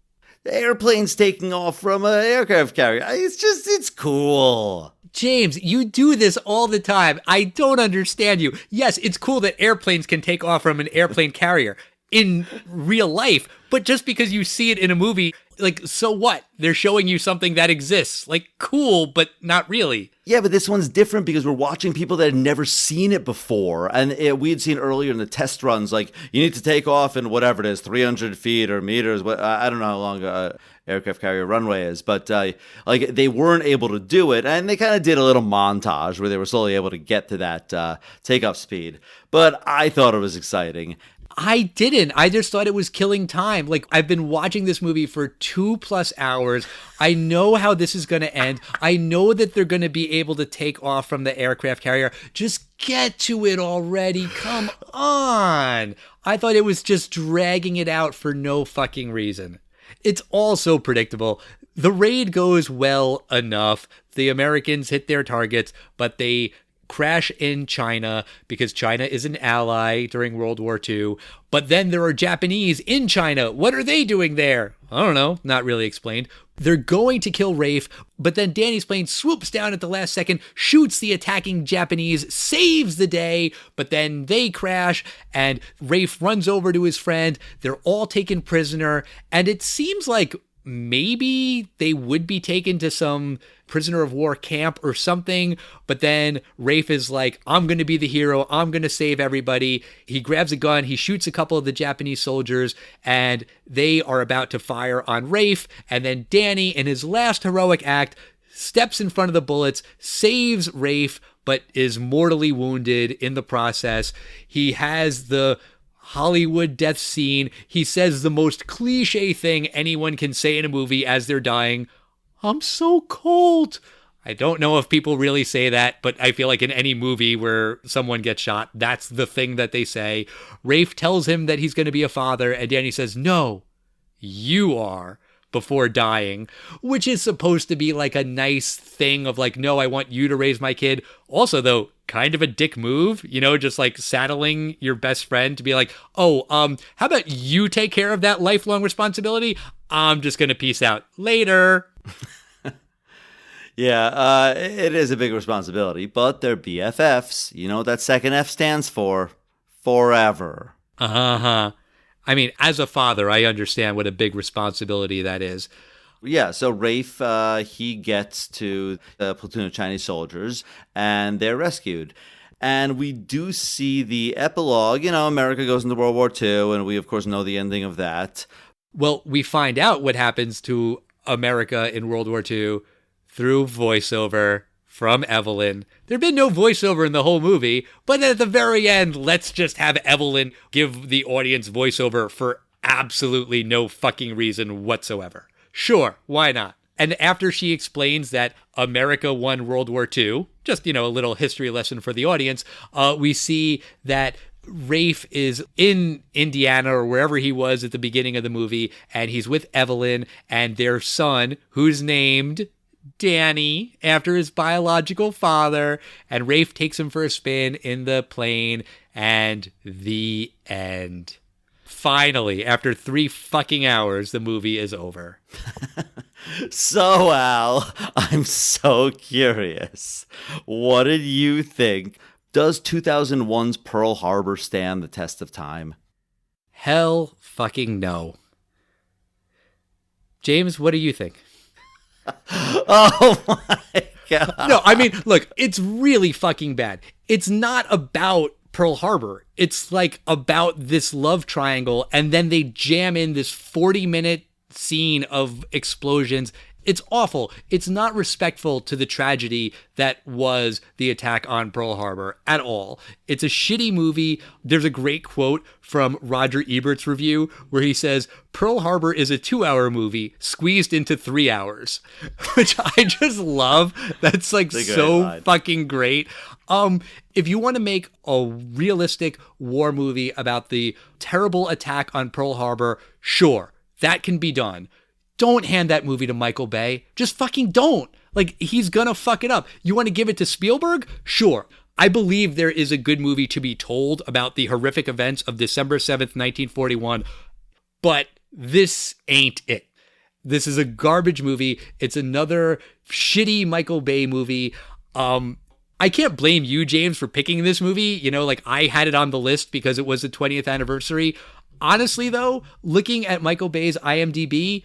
The airplane's taking off from an aircraft carrier. It's cool. James, you do this all the time. I don't understand you. Yes, it's cool that airplanes can take off from an airplane carrier in real life, but just because you see it in a movie, like, so what? They're showing you something that exists. Like, cool, but not really. Yeah, but this one's different because we're watching people that had never seen it before. And we had seen earlier in the test runs, like, you need to take off in whatever it is, 300 feet or meters. I don't know how long a aircraft carrier runway is, but like, they weren't able to do it. And they kind of did a little montage where they were slowly able to get to that takeoff speed. But I thought it was exciting. I didn't. I just thought it was killing time. Like, I've been watching this movie for 2+ hours. I know how this is going to end. I know that they're going to be able to take off from the aircraft carrier. Just get to it already. Come on. I thought it was just dragging it out for no fucking reason. It's all so predictable. The raid goes well enough. The Americans hit their targets, but they crash in China because China is an ally during World War II. But then there are Japanese in China. What are they doing there? I don't know. Not really explained. They're going to kill Rafe, but then Danny's plane swoops down at the last second, shoots the attacking Japanese, saves the day, but then they crash, and Rafe runs over to his friend. They're all taken prisoner, and it seems like maybe they would be taken to some prisoner of war camp or something, but then Rafe is like, I'm going to be the hero, I'm going to save everybody. He grabs a gun, he shoots a couple of the Japanese soldiers, and they are about to fire on Rafe, and then Danny, in his last heroic act, steps in front of the bullets, saves Rafe, but is mortally wounded in the process. He has the Hollywood death scene. He says the most cliche thing anyone can say in a movie as they're dying. I'm so cold. I don't know if people really say that, but I feel like in any movie where someone gets shot, that's the thing that they say. Rafe tells him that he's going to be a father, and Danny says, no, you are, before dying, which is supposed to be like a nice thing of like, no, I want you to raise my kid. Also, though, kind of a dick move, you know, just like saddling your best friend to be like, oh, how about you take care of that lifelong responsibility? I'm just going to peace out later. Yeah, it is a big responsibility, but they're BFFs. You know what that second F stands for? Forever. Uh-huh. I mean, as a father, I understand what a big responsibility that is. Yeah, so Rafe, he gets to a platoon of Chinese soldiers, and they're rescued. And we do see the epilogue. You know, America goes into World War II, and we, of course, know the ending of that. Well, we find out what happens to America in World War II through voiceover from Evelyn. There'd been no voiceover in the whole movie, but at the very end, let's just have Evelyn give the audience voiceover for absolutely no fucking reason whatsoever. Sure, why not? And after she explains that America won World War II, just, you know, a little history lesson for the audience, we see that Rafe is in Indiana or wherever he was at the beginning of the movie, and he's with Evelyn and their son, who's named Danny, after his biological father, and Rafe takes him for a spin in the plane, and the end. Finally, after 3 fucking hours, the movie is over. So, Al, I'm so curious. What did you think? Does 2001's Pearl Harbor stand the test of time? Hell fucking no. James, what do you think? Oh my God. No, I mean, look, it's really fucking bad. It's not about Pearl Harbor. It's like about this love triangle, and then they jam in this 40-minute scene of explosions. It's awful. It's not respectful to the tragedy that was the attack on Pearl Harbor at all. It's a shitty movie. There's a great quote from Roger Ebert's review where he says, Pearl Harbor is a 2-hour movie squeezed into 3 hours, which I just love. That's like so fucking great. If you want to make a realistic war movie about the terrible attack on Pearl Harbor, sure, that can be done. Don't hand that movie to Michael Bay. Just fucking don't. Like, he's gonna fuck it up. You want to give it to Spielberg? Sure. I believe there is a good movie to be told about the horrific events of December 7th, 1941, but this ain't it. This is a garbage movie. It's another shitty Michael Bay movie. I can't blame you, James, for picking this movie. You know, like, I had it on the list because it was the 20th anniversary. Honestly, though, looking at Michael Bay's IMDb,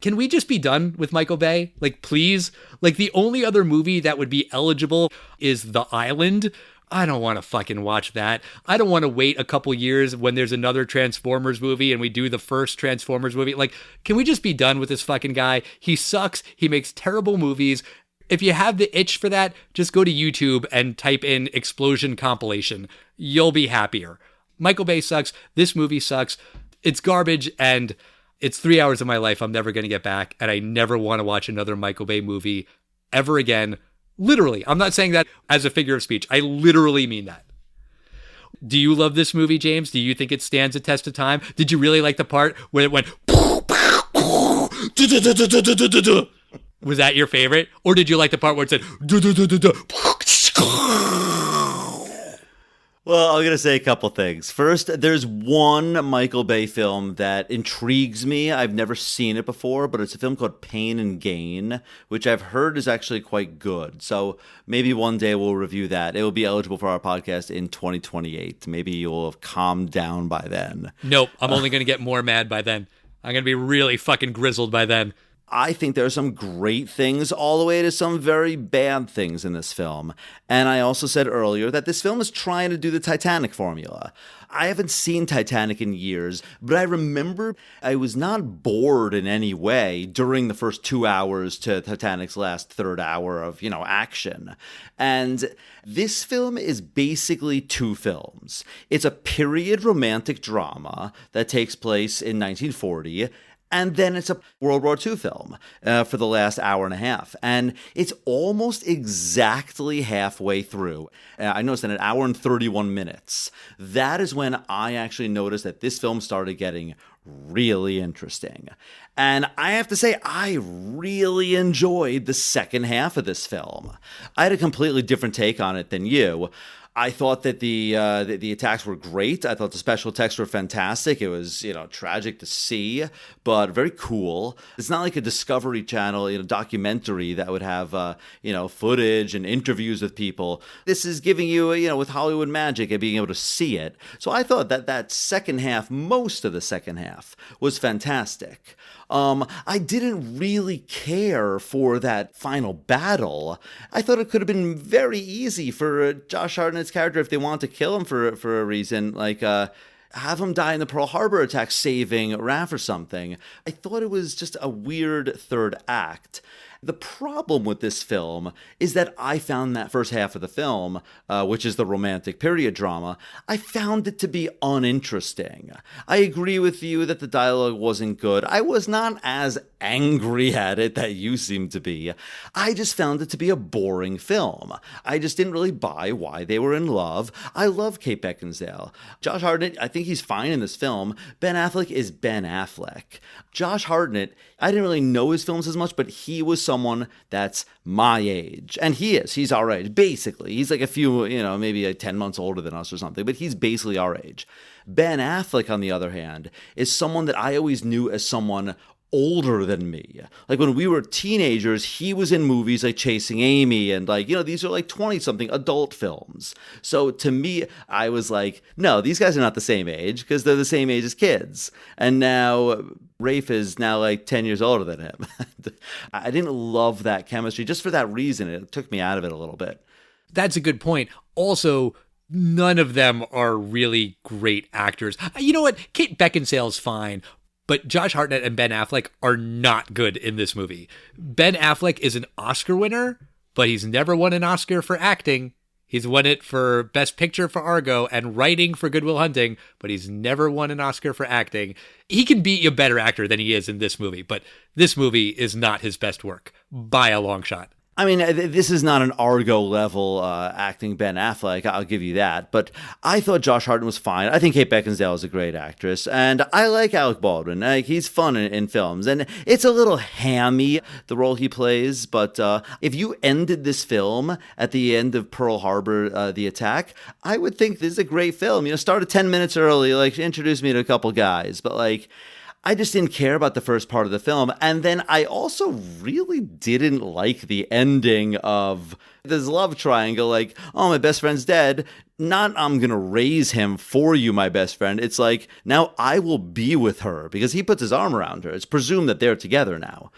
can we just be done with Michael Bay? Like, please? Like, the only other movie that would be eligible is The Island. I don't want to fucking watch that. I don't want to wait a couple years when there's another Transformers movie and we do the first Transformers movie. Like, can we just be done with this fucking guy? He sucks. He makes terrible movies. If you have the itch for that, just go to YouTube and type in explosion compilation. You'll be happier. Michael Bay sucks. This movie sucks. It's garbage, and it's 3 hours of my life I'm never going to get back, and I never want to watch another Michael Bay movie ever again. Literally. I'm not saying that as a figure of speech. I literally mean that. Do you love this movie, James? Do you think it stands a test of time? Did you really like the part where it went... Was that your favorite? Or did you like the part where it said... Well, I'm going to say a couple things. First, there's one Michael Bay film that intrigues me. I've never seen it before, but it's a film called Pain and Gain, which I've heard is actually quite good. So maybe one day we'll review that. It will be eligible for our podcast in 2028. Maybe you'll have calmed down by then. Nope, I'm only going to get more mad by then. I'm going to be really fucking grizzled by then. I think there are some great things all the way to some very bad things in this film. And I also said earlier that this film is trying to do the Titanic formula. I haven't seen Titanic in years, but I remember I was not bored in any way during the first 2 hours to Titanic's last third hour of, action. And this film is basically two films. It's a period romantic drama that takes place in 1940, and then it's a World War II film for the last hour and a half. And it's almost exactly halfway through. I noticed in an hour and 31 minutes. That is when I actually noticed that this film started getting really interesting. And I have to say, I really enjoyed the second half of this film. I had a completely different take on it than you. I thought that the attacks were great. I thought the special effects were fantastic. It was, tragic to see, but very cool. It's not like a Discovery Channel, documentary that would have, footage and interviews with people. This is giving you, with Hollywood magic and being able to see it. So I thought that second half, most of the second half, was fantastic. I didn't really care for that final battle. I thought it could have been very easy for Josh Hartnett's character, if they wanted to kill him for a reason, like have him die in the Pearl Harbor attack saving RAF or something. I thought it was just a weird third act. The problem with this film is that I found that first half of the film, which is the romantic period drama, I found it to be uninteresting. I agree with you that the dialogue wasn't good. I was not as angry at it that you seem to be. I just found it to be a boring film. I just didn't really buy why they were in love. I love Kate Beckinsale. Josh Hartnett, I think he's fine in this film. Ben Affleck is Ben Affleck. Josh Hartnett, I didn't really know his films as much, but he was someone that's my age. And he's our age, basically. He's like a few, maybe like 10 months older than us or something, but he's basically our age. Ben Affleck, on the other hand, is someone that I always knew as someone older than me. Like when we were teenagers, he was in movies like Chasing Amy and like, these are like 20-something adult films. So to me, I was like, no, these guys are not the same age because they're the same age as kids. And now Rafe is now like 10 years older than him. I didn't love that chemistry just for that reason. It took me out of it a little bit. That's a good point. Also, none of them are really great actors. You know what? Kate Beckinsale's fine. But Josh Hartnett and Ben Affleck are not good in this movie. Ben Affleck is an Oscar winner, but he's never won an Oscar for acting. He's won it for Best Picture for Argo and writing for Good Will Hunting, but he's never won an Oscar for acting. He can be a better actor than he is in this movie, but this movie is not his best work by a long shot. I mean, this is not an Argo level acting Ben Affleck, I'll give you that. But I thought Josh Hartnett was fine. I think Kate Beckinsale is a great actress. And I like Alec Baldwin. He's fun in films. And it's a little hammy, the role he plays. But if you ended this film at the end of Pearl Harbor, The Attack, I would think this is a great film. Started 10 minutes early, like introduce me to a couple guys. But like, I just didn't care about the first part of the film. And then I also really didn't like the ending of this love triangle. Like, oh, my best friend's dead. Not I'm going to raise him for you, my best friend. It's like, now I will be with her because he puts his arm around her. It's presumed that they're together now.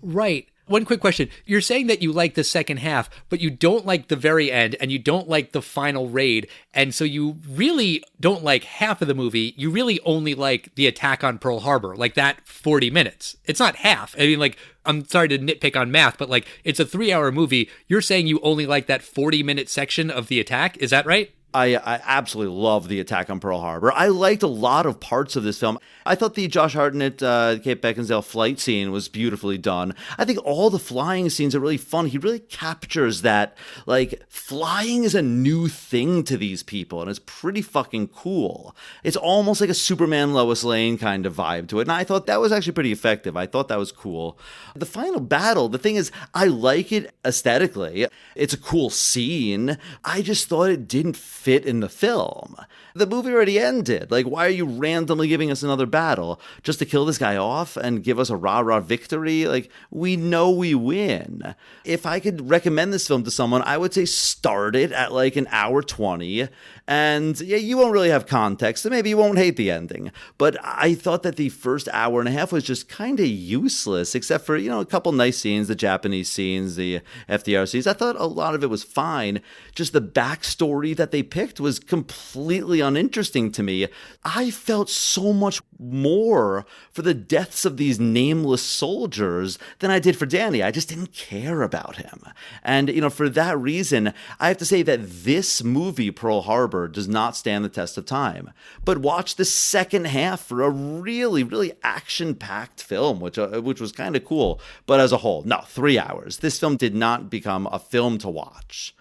Right. One quick question. You're saying that you like the second half, but you don't like the very end and you don't like the final raid. And so you really don't like half of the movie. You really only like the attack on Pearl Harbor, like that 40 minutes. It's not half. I mean, like, I'm sorry to nitpick on math, but like, it's a 3-hour movie. You're saying you only like that 40-minute section of the attack. Is that right? I absolutely love the attack on Pearl Harbor. I liked a lot of parts of this film. I thought the Josh Hartnett, Kate Beckinsale flight scene was beautifully done. I think all the flying scenes are really fun. He really captures that, like, flying is a new thing to these people, and it's pretty fucking cool. It's almost like a Superman Lois Lane kind of vibe to it, and I thought that was actually pretty effective. I thought that was cool. The final battle, the thing is, I like it aesthetically. It's a cool scene. I just thought it didn't fit in the film. The movie already ended. Like, why are you randomly giving us another battle? Just to kill this guy off and give us a rah-rah victory? Like, we know we win. If I could recommend this film to someone, I would say start it at like an hour 20. And yeah, you won't really have context, so maybe you won't hate the ending. But I thought that the first hour and a half was just kind of useless, except for, a couple nice scenes, the Japanese scenes, the FDR scenes. I thought a lot of it was fine. Just the backstory that they picked was completely uninteresting to me. I felt so much more for the deaths of these nameless soldiers than I did for Danny. I just didn't care about him. And, for that reason, I have to say that this movie, Pearl Harbor, does not stand the test of time. But watch the second half for a really, really action-packed film, which was kind of cool. But as a whole, no, 3 hours. This film did not become a film to watch.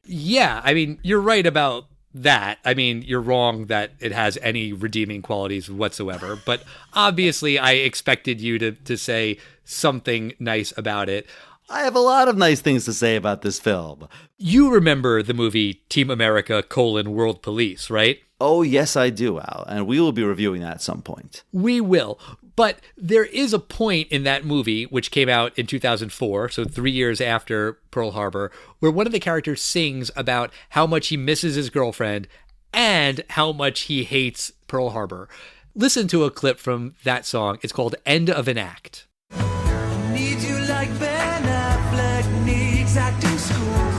Yeah, I mean, you're right about that. I mean, you're wrong that it has any redeeming qualities whatsoever. But obviously, I expected you to say something nice about it. I have a lot of nice things to say about this film. You remember the movie Team America: World Police, right? Oh, yes, I do, Al. And we will be reviewing that at some point. We will. But there is a point in that movie, which came out in 2004, so 3 years after Pearl Harbor, where one of the characters sings about how much he misses his girlfriend and how much he hates Pearl Harbor. Listen to a clip from that song. It's called End of an Act. Need you like Ben Affleck needs acting school.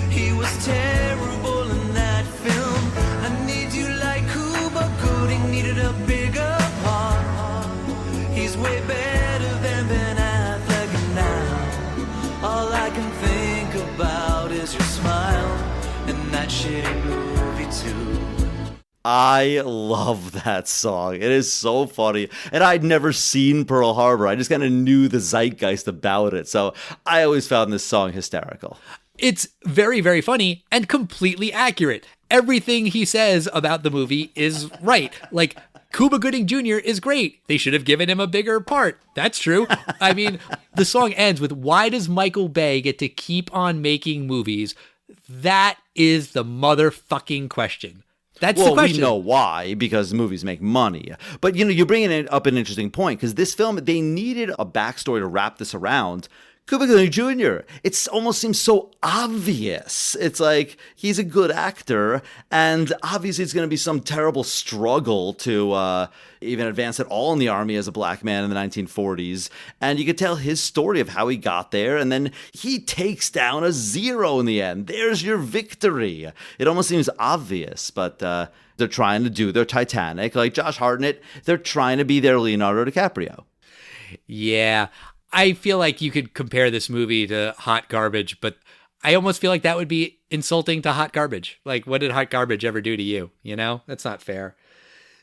He was terrible in that film. I need you like Cuba Gooding needed a bigger part. He's way better than Ben Affleck, and now all I can think about is your smile and that shitty movie too. I love that song. It is so funny. And I'd never seen Pearl Harbor. I just kind of knew the zeitgeist about it. So I always found this song hysterical. It's very, very funny and completely accurate. Everything he says about the movie is right. Like, Cuba Gooding Jr. is great. They should have given him a bigger part. That's true. I mean, the song ends with, why does Michael Bay get to keep on making movies? That is the motherfucking question. That's well, the question. We know why, because movies make money. But, you're bringing up an interesting point, because this film, they needed a backstory to wrap this around. Cuba Gooding Jr., it almost seems so obvious. It's like, he's a good actor, and obviously it's going to be some terrible struggle to even advance at all in the army as a black man in the 1940s. And you could tell his story of how he got there, and then he takes down a zero in the end. There's your victory. It almost seems obvious, but they're trying to do their Titanic. Like Josh Hartnett, they're trying to be their Leonardo DiCaprio. Yeah. I feel like you could compare this movie to Hot Garbage, but I almost feel like that would be insulting to Hot Garbage. Like, what did Hot Garbage ever do to you? That's not fair.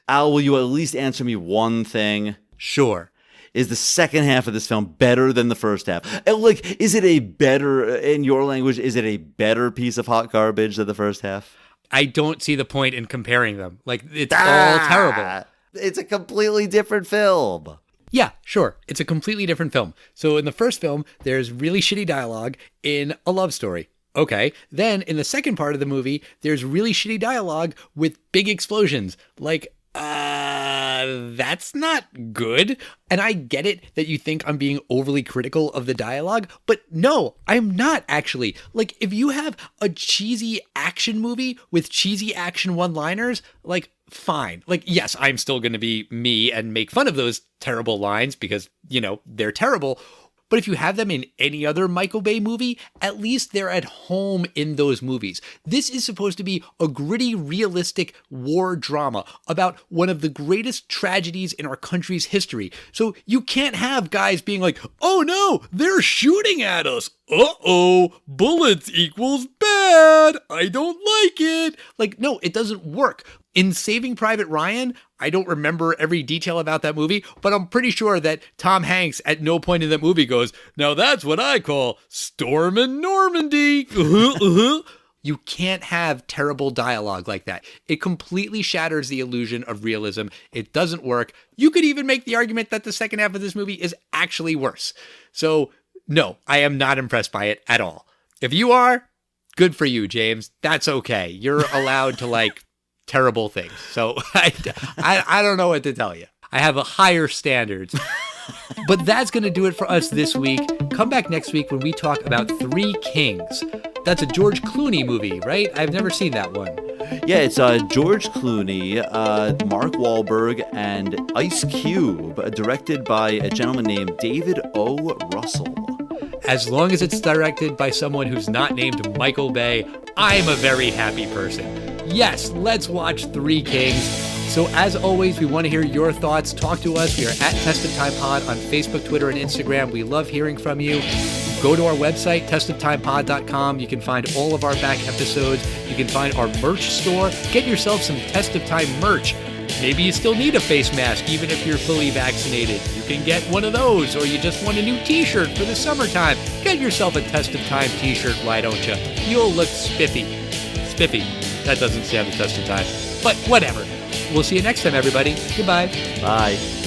Al, will you at least answer me one thing? Sure. Is the second half of this film better than the first half? And like, is it a better, in your language, is it a better piece of Hot Garbage than the first half? I don't see the point in comparing them. Like, it's all terrible. It's a completely different film. Yeah, sure. It's a completely different film. So in the first film, there's really shitty dialogue in a love story. Okay. Then in the second part of the movie, there's really shitty dialogue with big explosions. Like, that's not good. And I get it that you think I'm being overly critical of the dialogue, but no, I'm not actually. Like, if you have a cheesy action movie with cheesy action one-liners, like, fine. Like, yes, I'm still going to be me and make fun of those terrible lines because, they're terrible. But if you have them in any other Michael Bay movie, at least they're at home in those movies. This is supposed to be a gritty, realistic war drama about one of the greatest tragedies in our country's history. So you can't have guys being like, oh no, they're shooting at us. Uh-oh, bullets equals bad. I don't like it. Like, no, it doesn't work. In Saving Private Ryan, I don't remember every detail about that movie, but I'm pretty sure that Tom Hanks at no point in that movie goes, now that's what I call storming Normandy. You can't have terrible dialogue like that. It completely shatters the illusion of realism. It doesn't work. You could even make the argument that the second half of this movie is actually worse. So, no, I am not impressed by it at all. If you are, good for you, James. That's okay. You're allowed to like terrible things. So I don't know what to tell you. I have a higher standards. But that's going to do it for us this week. Come back next week when we talk about Three Kings. That's a George Clooney movie, right? I've never seen that one. Yeah, it's George Clooney, Mark Wahlberg, and Ice Cube, directed by a gentleman named David O. Russell. As long as it's directed by someone who's not named Michael Bay, I'm a very happy person. Yes, let's watch Three Kings. So as always, we want to hear your thoughts. Talk to us. We are at Test of Time Pod on Facebook, Twitter, and Instagram. We love hearing from you. Go to our website, testoftimepod.com. You can find all of our back episodes. You can find our merch store. Get yourself some Test of Time merch. Maybe you still need a face mask, even if you're fully vaccinated. You can get one of those, or you just want a new t-shirt for the summertime. Get yourself a Test of Time t-shirt, why don't you? You'll look spiffy. Spiffy. That doesn't stand the test of time. But whatever. We'll see you next time, everybody. Goodbye. Bye.